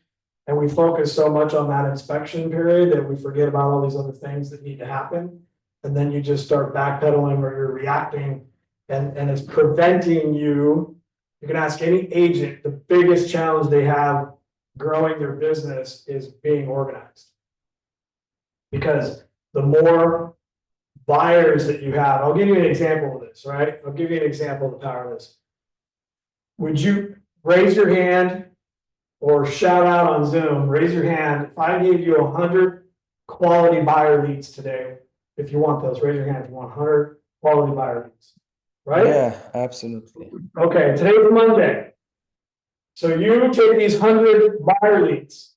And we focus so much on that inspection period that we forget about all these other things that need to happen. And then you just start backpedaling or you're reacting and it's preventing you. You can ask any agent, the biggest challenge they have growing their business is being organized. Because the more buyers that you have, I'll give you an example of this, right? I'll give you an example of the power of this. Would you raise your hand or shout out on Zoom, raise your hand if I gave you 100 quality buyer leads today? If you want those, raise your hand if you want 100 quality buyer leads. right? Yeah, absolutely. Okay, today's Monday. So you take these 100 buyer leads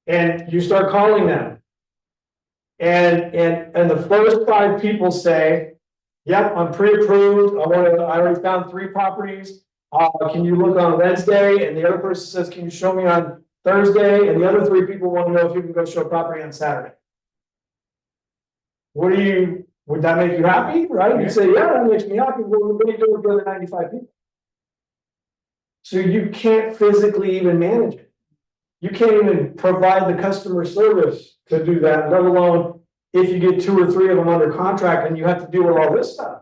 and you start calling them. And the first 5 people say, yep, I'm pre-approved, I already found 3 properties. Can you look on Wednesday? And the other person says, can you show me on Thursday? And the other 3 people want to know if you can go show property on Saturday. Would that make you happy, right? You say, yeah, that makes me happy. Well, what do you do with the other 95 people? So you can't physically even manage it. You can't even provide the customer service to do that, let alone if you get 2 or 3 of them under contract and you have to deal with all this stuff.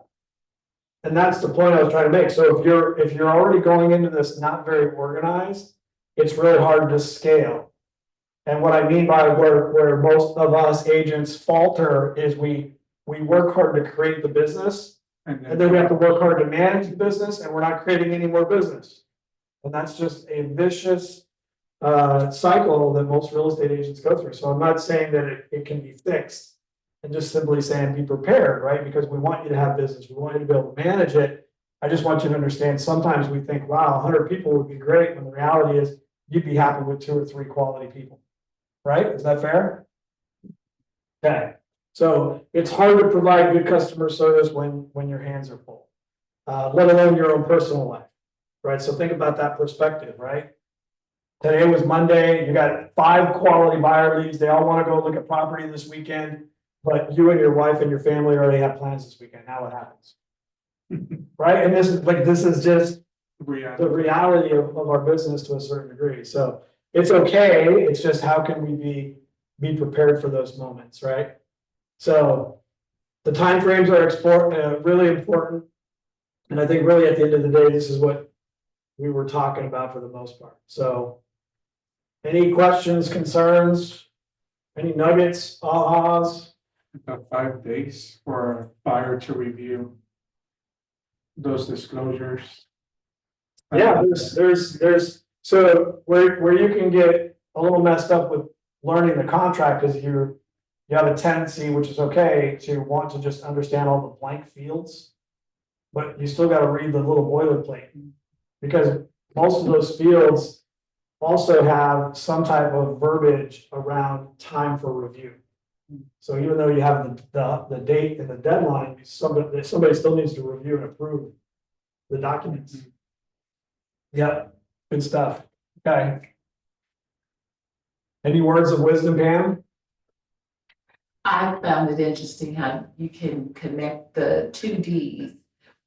And that's the point I was trying to make. So if you're already going into this not very organized, it's really hard to scale. And what I mean by where most of us agents falter is we work hard to create the business, and then we have to work hard to manage the business, and we're not creating any more business. And that's just a vicious cycle that most real estate agents go through. So I'm not saying that it can be fixed. And just simply saying be prepared, right? Because we want you to have business, we want you to be able to manage it. I just want you to understand, sometimes we think, wow, 100 people would be great, when the reality is you'd be happy with 2 or 3 quality people. Right? Is that fair? Okay. So it's hard to provide good customer service when your hands are full, let alone your own personal life, right? So think about that perspective, right? Today was Monday, you got 5 quality buyer leads, they all want to go look at property this weekend, but you and your wife and your family already have plans this weekend. Now what happens? Right? And this is just the reality of our business to a certain degree. So it's okay. It's just, how can we be prepared for those moments, right? So the timeframes are really important. And I think really at the end of the day, this is what we were talking about for the most part. So any questions, concerns, any nuggets, ahas? About 5 days for a buyer to review those disclosures. Yeah, there's, so where you can get a little messed up with learning the contract is you have a tendency, which is okay, to want to just understand all the blank fields. But you still gotta read the little boilerplate, because most of those fields also have some type of verbiage around time for review. So even though you have the date and the deadline, somebody still needs to review and approve the documents. Yep, good stuff. Okay. Any words of wisdom, Pam? I found it interesting how you can connect the 2 Ds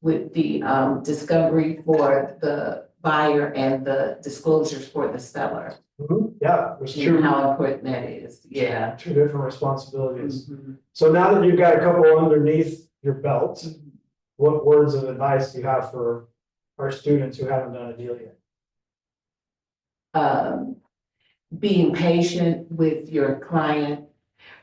with the discovery for the buyer and the disclosures for the seller. Yeah, there's And how important that is, yeah. 2 different responsibilities. Mhm. So now that you've got a couple underneath your belt, what words of advice do you have for our students who haven't done a deal yet? Being patient with your client,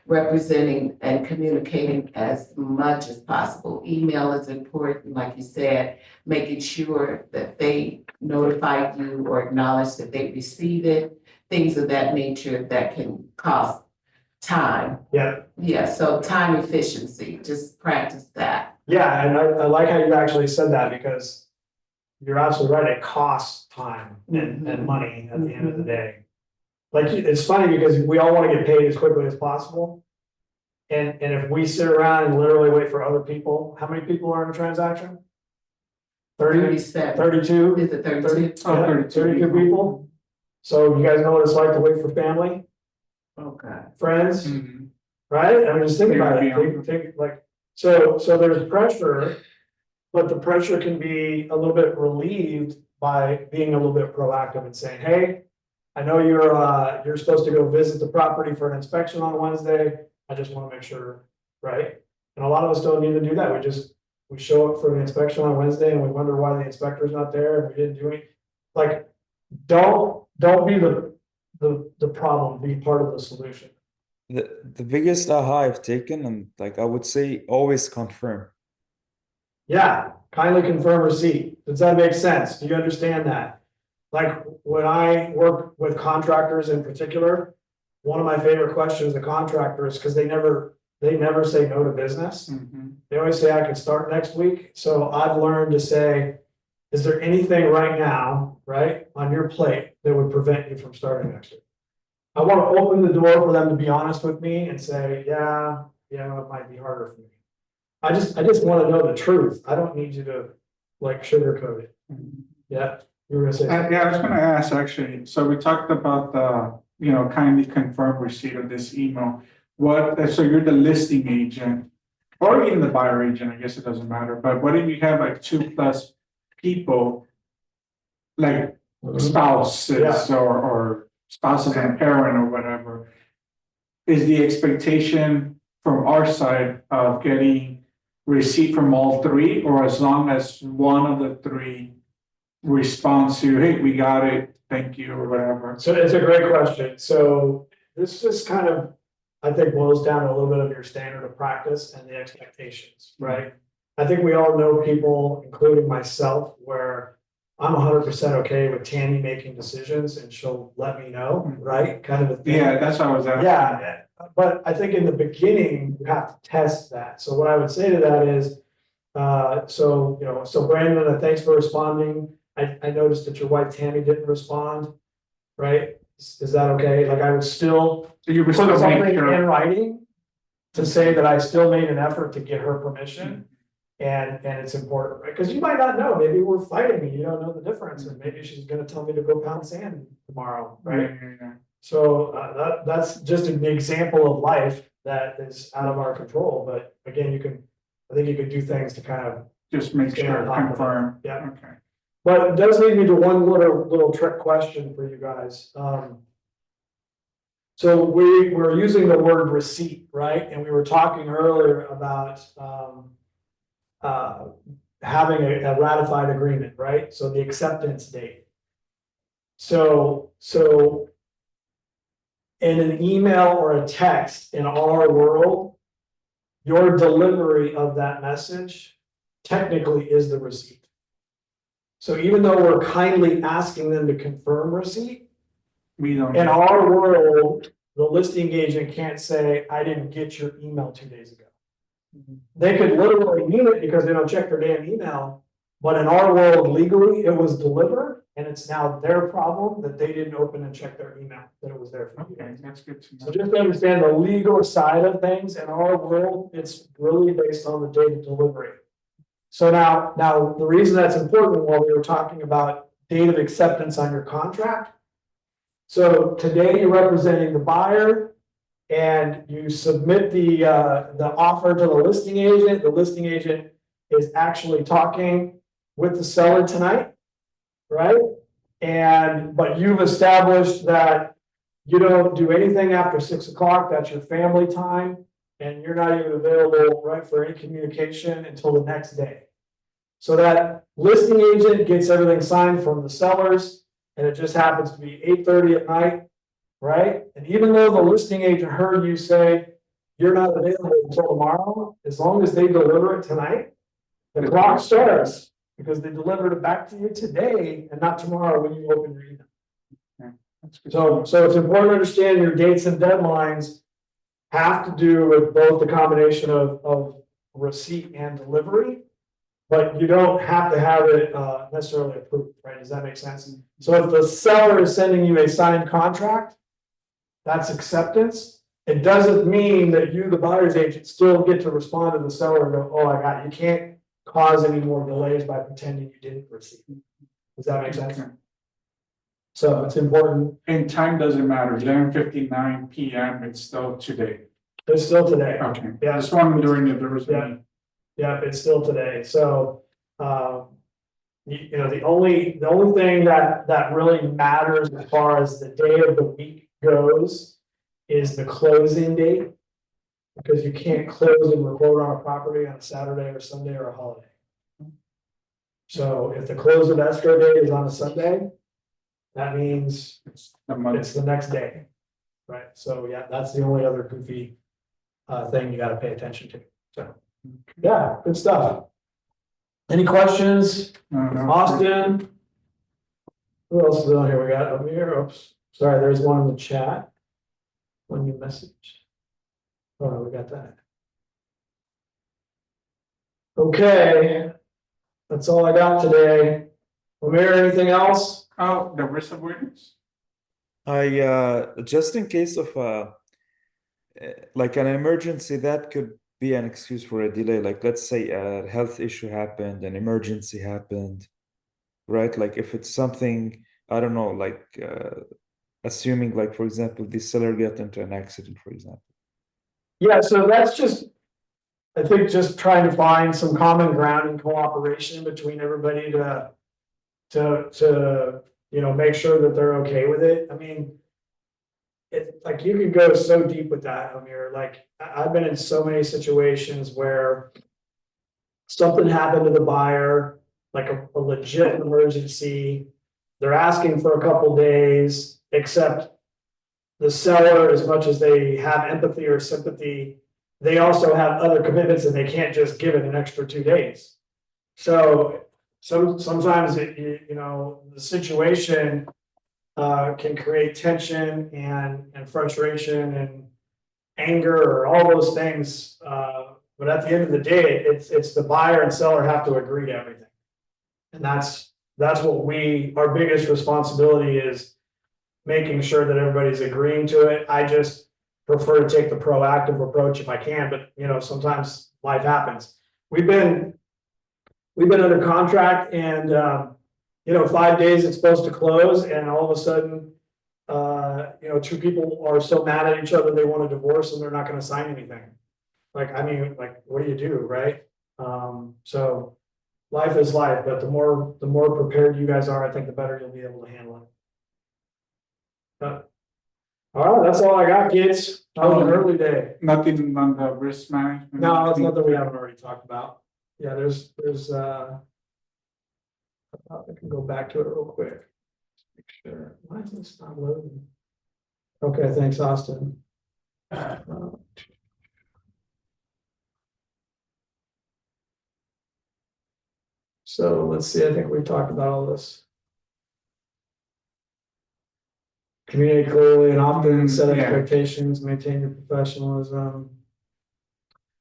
representing and communicating as much as possible. Email is important, like you said, making sure that they notify you or acknowledge that they receive it, things of that nature that can cost time. Yeah. Yeah, so time efficiency, just practice that. Yeah, and I like how you actually said that, because you're absolutely right, it costs time and money at the end of the day. Like, it's funny because we all want to get paid as quickly as possible. And if we sit around and literally wait for other people, how many people are in a transaction? 37. 32? Is it 32? Oh, 32 people. So you guys know what it's like to wait for family, Okay. friends, Mhm. right? I mean, just think about it. Yeah. Think like, so there's pressure, but the pressure can be a little bit relieved by being a little bit proactive and saying, hey, I know you're supposed to go visit the property for an inspection on Wednesday. I just want to make sure, right? And a lot of us don't even do that. We show up for the inspection on Wednesday and we wonder why the inspector's not there and we didn't do anything. Like, don't be the problem, be part of the solution. The biggest aha I've taken, and like I would say, always confirm. Yeah, kindly confirm receipt. Does that make sense? Do you understand that? Like, when I work with contractors in particular, one of my favorite questions to contractors, because they never they never say no to business. Mhm. They always say I can start next week, so I've learned to say, is there anything right now, right, on your plate that would prevent you from starting next week? I want to open the door for them to be honest with me and say, yeah, it might be harder for me. I just want to know the truth. I don't need you to like sugarcoat it. Yeah, you were gonna say. Yeah, I was gonna ask, actually, so we talked about the, kindly confirm receipt of this email. So you're the listing agent, or even the buyer agent, I guess it doesn't matter, but what if you have like 2+ people? Like spouses or spouses and a parent or whatever. Is the expectation from our side of getting receipt from all three, or as long as one of the three responds to, hey, we got it, thank you, or whatever? So it's a great question. So this just kind of, I think, boils down to a little bit of your standard of practice and the expectations, right? I think we all know people, including myself, where I'm 100% okay with Tammy making decisions and she'll let me know, right? Kind of a thing. Yeah, that's what I was asking. Yeah, but I think in the beginning, you have to test that. So what I would say to that is, so Brandon, thanks for responding. I noticed that your wife Tammy didn't respond, right? Is that okay? Like I would still So you were put still something making in sure. writing to say that I still made an effort to get her permission. And it's important, right? Because you might not know, maybe we're fighting and you don't know the difference, and maybe she's gonna tell me to go pound sand tomorrow, right? Yeah. So that's just an example of life that is out of our control, but again, I think you could do things to kind of. Just make stay on sure, top of it. confirm. Yeah. Okay. But it does lead me to one little trick question for you guys. So we're using the word receipt, right? And we were talking earlier about having a ratified agreement, right? So the acceptance date. So in an email or a text in our world, your delivery of that message technically is the receipt. So even though we're kindly asking them to confirm receipt, We don't. in our world, the listing agent can't say, I didn't get your email 2 days ago. They could literally mean it because they don't check their damn email, but in our world legally, it was delivered and it's now their problem that they didn't open and check their email, that it was there for you. Okay, that's good to So know. just to understand the legal side of things in our world, it's really based on the date of delivery. So now the reason that's important while we were talking about date of acceptance on your contract. So today you're representing the buyer and you submit the offer to the listing agent. The listing agent is actually talking with the seller tonight, right? But you've established that you don't do anything after 6 o'clock. That's your family time. And you're not even available, right, for any communication until the next day. So that listing agent gets everything signed from the sellers, and it just happens to be 8:30 at night, right? And even though the listing agent heard you say you're not available until tomorrow, as long as they deliver it tonight, the clock starts because they delivered it back to you today and not tomorrow when you open your email. So it's important to understand your dates and deadlines have to do with both the combination of receipt and delivery, but you don't have to have it necessarily approved, right? Does that make sense? So if the seller is sending you a signed contract, that's acceptance. It doesn't mean that you, the buyer's agent, still get to respond to the seller and go, oh, I got it. You can't cause any more delays by pretending you didn't receive. Does that make sense? Okay. So it's important. And time doesn't matter, 11:59 PM, it's still today. It's still today. Okay. Yeah. Just one during if there was Yeah. any. Yeah, it's still today. So, the only thing that really matters as far as the day of the week goes is the closing date. Because you can't close and record on a property on a Saturday or Sunday or a holiday. So if the close of escrow date is on a Sunday, that means It's the month. it's the next day. Right, so yeah, that's the only other goofy thing you gotta pay attention to. So, yeah, good stuff. Any questions? No. Austin? Who else is on here? We got up here. Oops, sorry, there's one in the chat. One new message. Oh, we got that. Okay. That's all I got today. Amir, anything else? Oh, the risk avoidance? Just in case of like an emergency, that could be an excuse for a delay. Like let's say a health issue happened, an emergency happened, right? Like if it's something, I don't know, like assuming like for example, the seller got into an accident, for example. Yeah, so that's just, I think just trying to find some common ground and cooperation between everybody to, you know, make sure that they're okay with it. I mean, it, like, you can go so deep with that, Amir, like, I've been in so many situations where something happened to the buyer, like a legit emergency. They're asking for a couple days, except the seller, as much as they have empathy or sympathy, they also have other commitments and they can't just give it an extra 2 days. So sometimes you know, the situation can create tension and frustration and anger or all those things. But at the end of the day, it's the buyer and seller have to agree to everything. And that's what our biggest responsibility is, making sure that everybody's agreeing to it. I just prefer to take the proactive approach if I can, but you know, sometimes life happens. We've been under contract and, you know, 5 days it's supposed to close and all of a sudden, you know, two people are so mad at each other, they want a divorce and they're not gonna sign anything. Like, I mean, like, what do you do, right? So life is life, but the more prepared you guys are, I think the better you'll be able to handle it. But, all right, that's all I got, kids. That was an early day. Nothing on the risk management? No, it's nothing we haven't already talked about. Yeah, there's, I can go back to it real quick. Make sure, why is this not loading? Okay, thanks, Austin. So let's see, I think we've talked about all this. Communicate clearly and often, set Yeah. expectations, maintain your professionalism.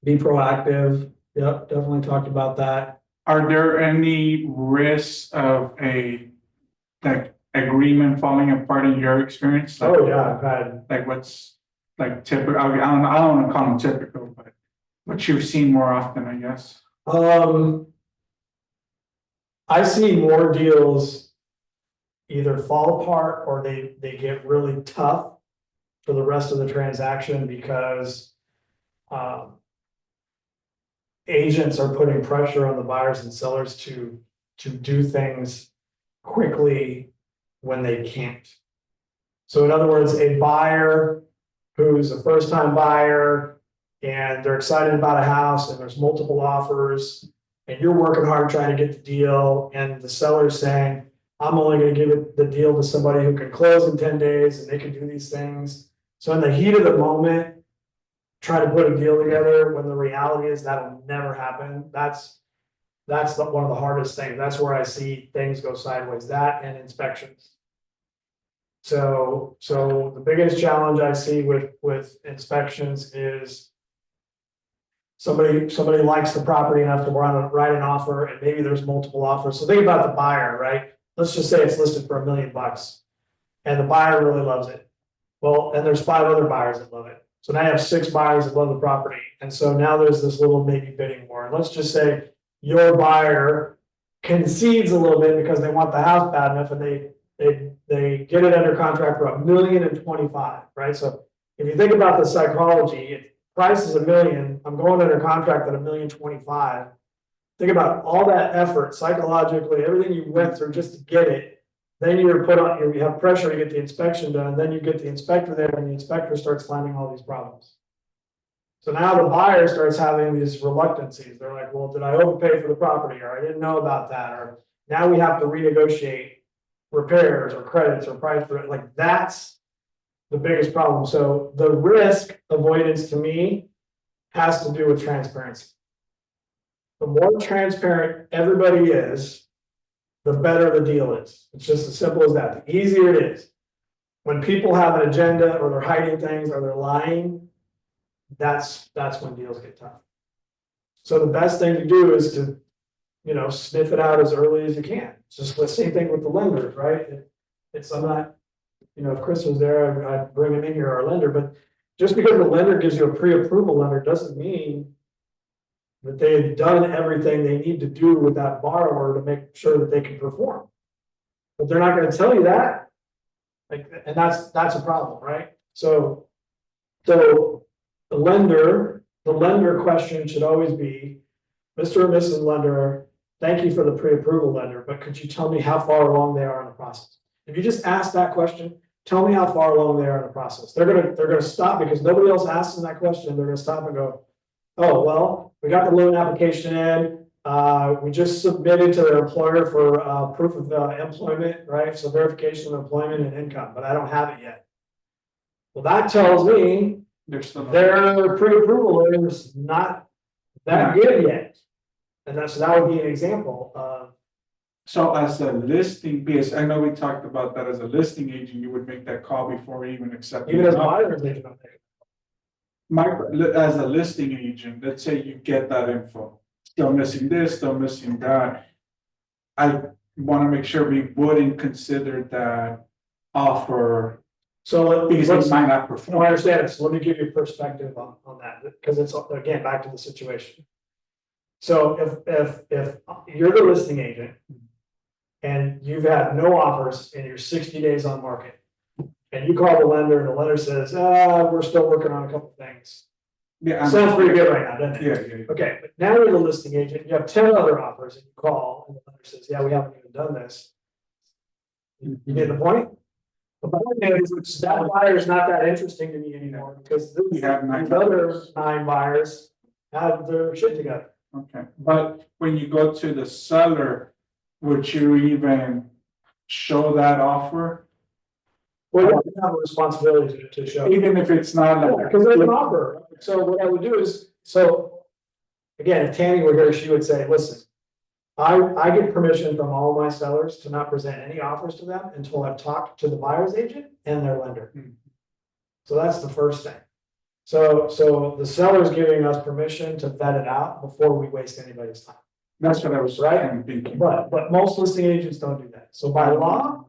Be proactive. Yep, definitely talked about that. Are there any risks of a, like, agreement falling apart in your experience? Like, Oh, yeah, I've had, like what's, like, typical, I don't wanna call them typical, but what you've seen more often, I guess? I see more deals either fall apart or they get really tough for the rest of the transaction because agents are putting pressure on the buyers and sellers to do things quickly when they can't. So in other words, a buyer who's a first-time buyer and they're excited about a house and there's multiple offers and you're working hard trying to get the deal and the seller's saying, I'm only gonna give it the deal to somebody who can close in 10 days and they can do these things. So in the heat of the moment, try to put a deal together when the reality is that'll never happen. That's one of the hardest things. That's where I see things go sideways, that and inspections. So the biggest challenge I see with inspections is somebody likes the property enough to write an offer and maybe there's multiple offers. So think about the buyer, right? Let's just say it's listed for $1 million and the buyer really loves it. Well, and there's 5 other buyers that love it. So now you have 6 buyers that love the property. And so now there's this little maybe bidding war. And let's just say your buyer concedes a little bit because they want the house bad enough and they get it under contract for $1,025,000, right? So if you think about the psychology, if price is $1 million, I'm going under contract at $1,025,000. Think about all that effort psychologically, everything you went through just to get it. Then you're put on, you have pressure to get the inspection done, then you get the inspector there and the inspector starts finding all these problems. So now the buyer starts having these reluctancies. They're like, well, did I overpay for the property? Or I didn't know about that. Or now we have to renegotiate repairs or credits or price for it. Like, that's the biggest problem. So the risk avoidance to me has to do with transparency. The more transparent everybody is, the better the deal is. It's just as simple as that. The easier it is. When people have an agenda or they're hiding things or they're lying, that's when deals get tough. So the best thing to do is to, sniff it out as early as you can. It's just the same thing with the lenders, right? It's, I'm not, if Chris was there, I'd bring him in here, our lender, but just because the lender gives you a pre-approval letter doesn't mean that they've done everything they need to do with that borrower to make sure that they can perform. But they're not gonna tell you that. Like, and that's a problem, right? So the lender question should always be, Mr. or Mrs. Lender, thank you for the pre-approval letter, but could you tell me how far along they are in the process? If you just ask that question, tell me how far along they are in the process. They're gonna stop because nobody else asks them that question. They're gonna stop and go, oh, well, we got the loan application in. We just submitted to their employer for proof of employment, right? So verification of employment and income, but I don't have it yet. Well, that tells me their pre-approval letter is not that good yet. And that would be an example of. So as a listing, because I know we talked about that as a listing agent, you would make that call before even accepting. Even as a an offer. buyer's agent, I'm thinking. As a listing agent, let's say you get that info, still missing this, still missing that. I wanna make sure we wouldn't consider that offer So because it might not I perform. understand it. So let me give you perspective on that, because it's, again, back to the situation. So if you're the listing agent and you've had no offers and you're 60 days on market, and you call the lender and the lender says, we're still working on a couple things. Yeah. Sounds pretty good right now, doesn't it? Yeah. Okay, but now you're the listing agent, you have 10 other offers and you call and the lender says, yeah, we haven't even done this. You get the point? The point is, that buyer is not that interesting to me anymore because We have nine these other 9 buyers have their shit together. Okay, but when you go to the seller, would you even show that offer? Well, you have a responsibility to show. Even if it's not like. Because there's an offer. So what I would do is, again, if Tammy were here, she would say, listen. I get permission from all my sellers to not present any offers to them until I've talked to the buyer's agent and their lender. So that's the first thing. So the seller's giving us permission to vet it out before we waste anybody's time. That's what I was thinking. But most listing agents don't do that. So by law,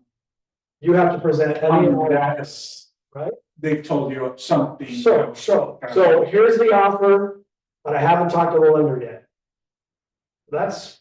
you have to present any. Right? They've told you something. So here's the offer, but I haven't talked to the lender yet. That's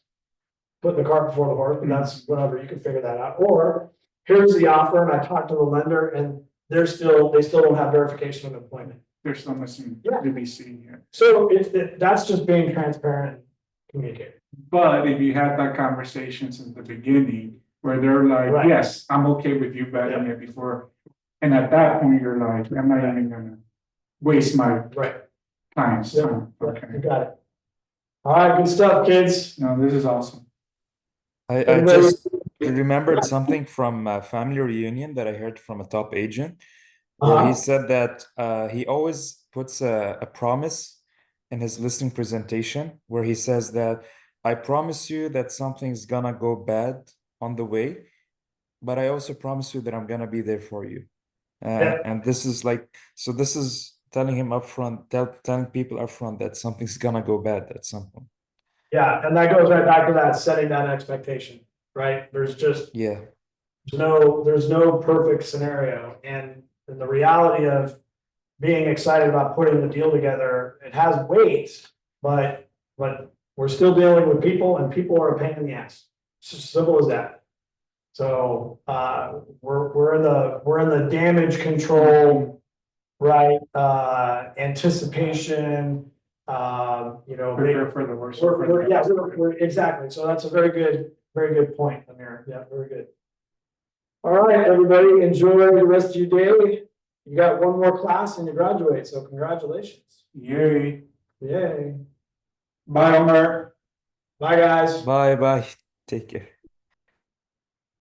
putting the cart before the horse, but that's whatever, you can figure that out. Or here's the offer and I talked to the lender and they still don't have verification of employment. They're still missing Yeah. DBC here. So that's just being transparent and communicating. But if you had that conversation since the beginning, where they're like, Right. yes, I'm okay with you vetting it before. And at that point, you're like, I'm not even gonna waste my client's time. Okay, You got it. All right, good stuff, kids. no, this is awesome. I Everybody- just remembered something from a family reunion that I heard from a top agent, where he said that he always puts a promise in his listing presentation, where he says that I promise you that something's gonna go bad on the way, but I also promise you that I'm gonna be there for you. And this is like, so this is telling him upfront, telling people upfront that something's gonna go bad at some point. Yeah, and that goes right back to that, setting that expectation, right? There's just. Yeah. There's no perfect scenario, and the reality of being excited about putting the deal together, it has weight, but we're still dealing with people and people are a pain in the ass. It's as simple as that. So, we're in the damage control, right, anticipation, Prepare for the worst. we're exactly, so that's a very good point, Amir, yeah, very good. All right, everybody, enjoy the rest of your day. You got one more class and you graduate, so congratulations. Yay. Yay. Bye, Omer. Bye, guys. Bye. Take care.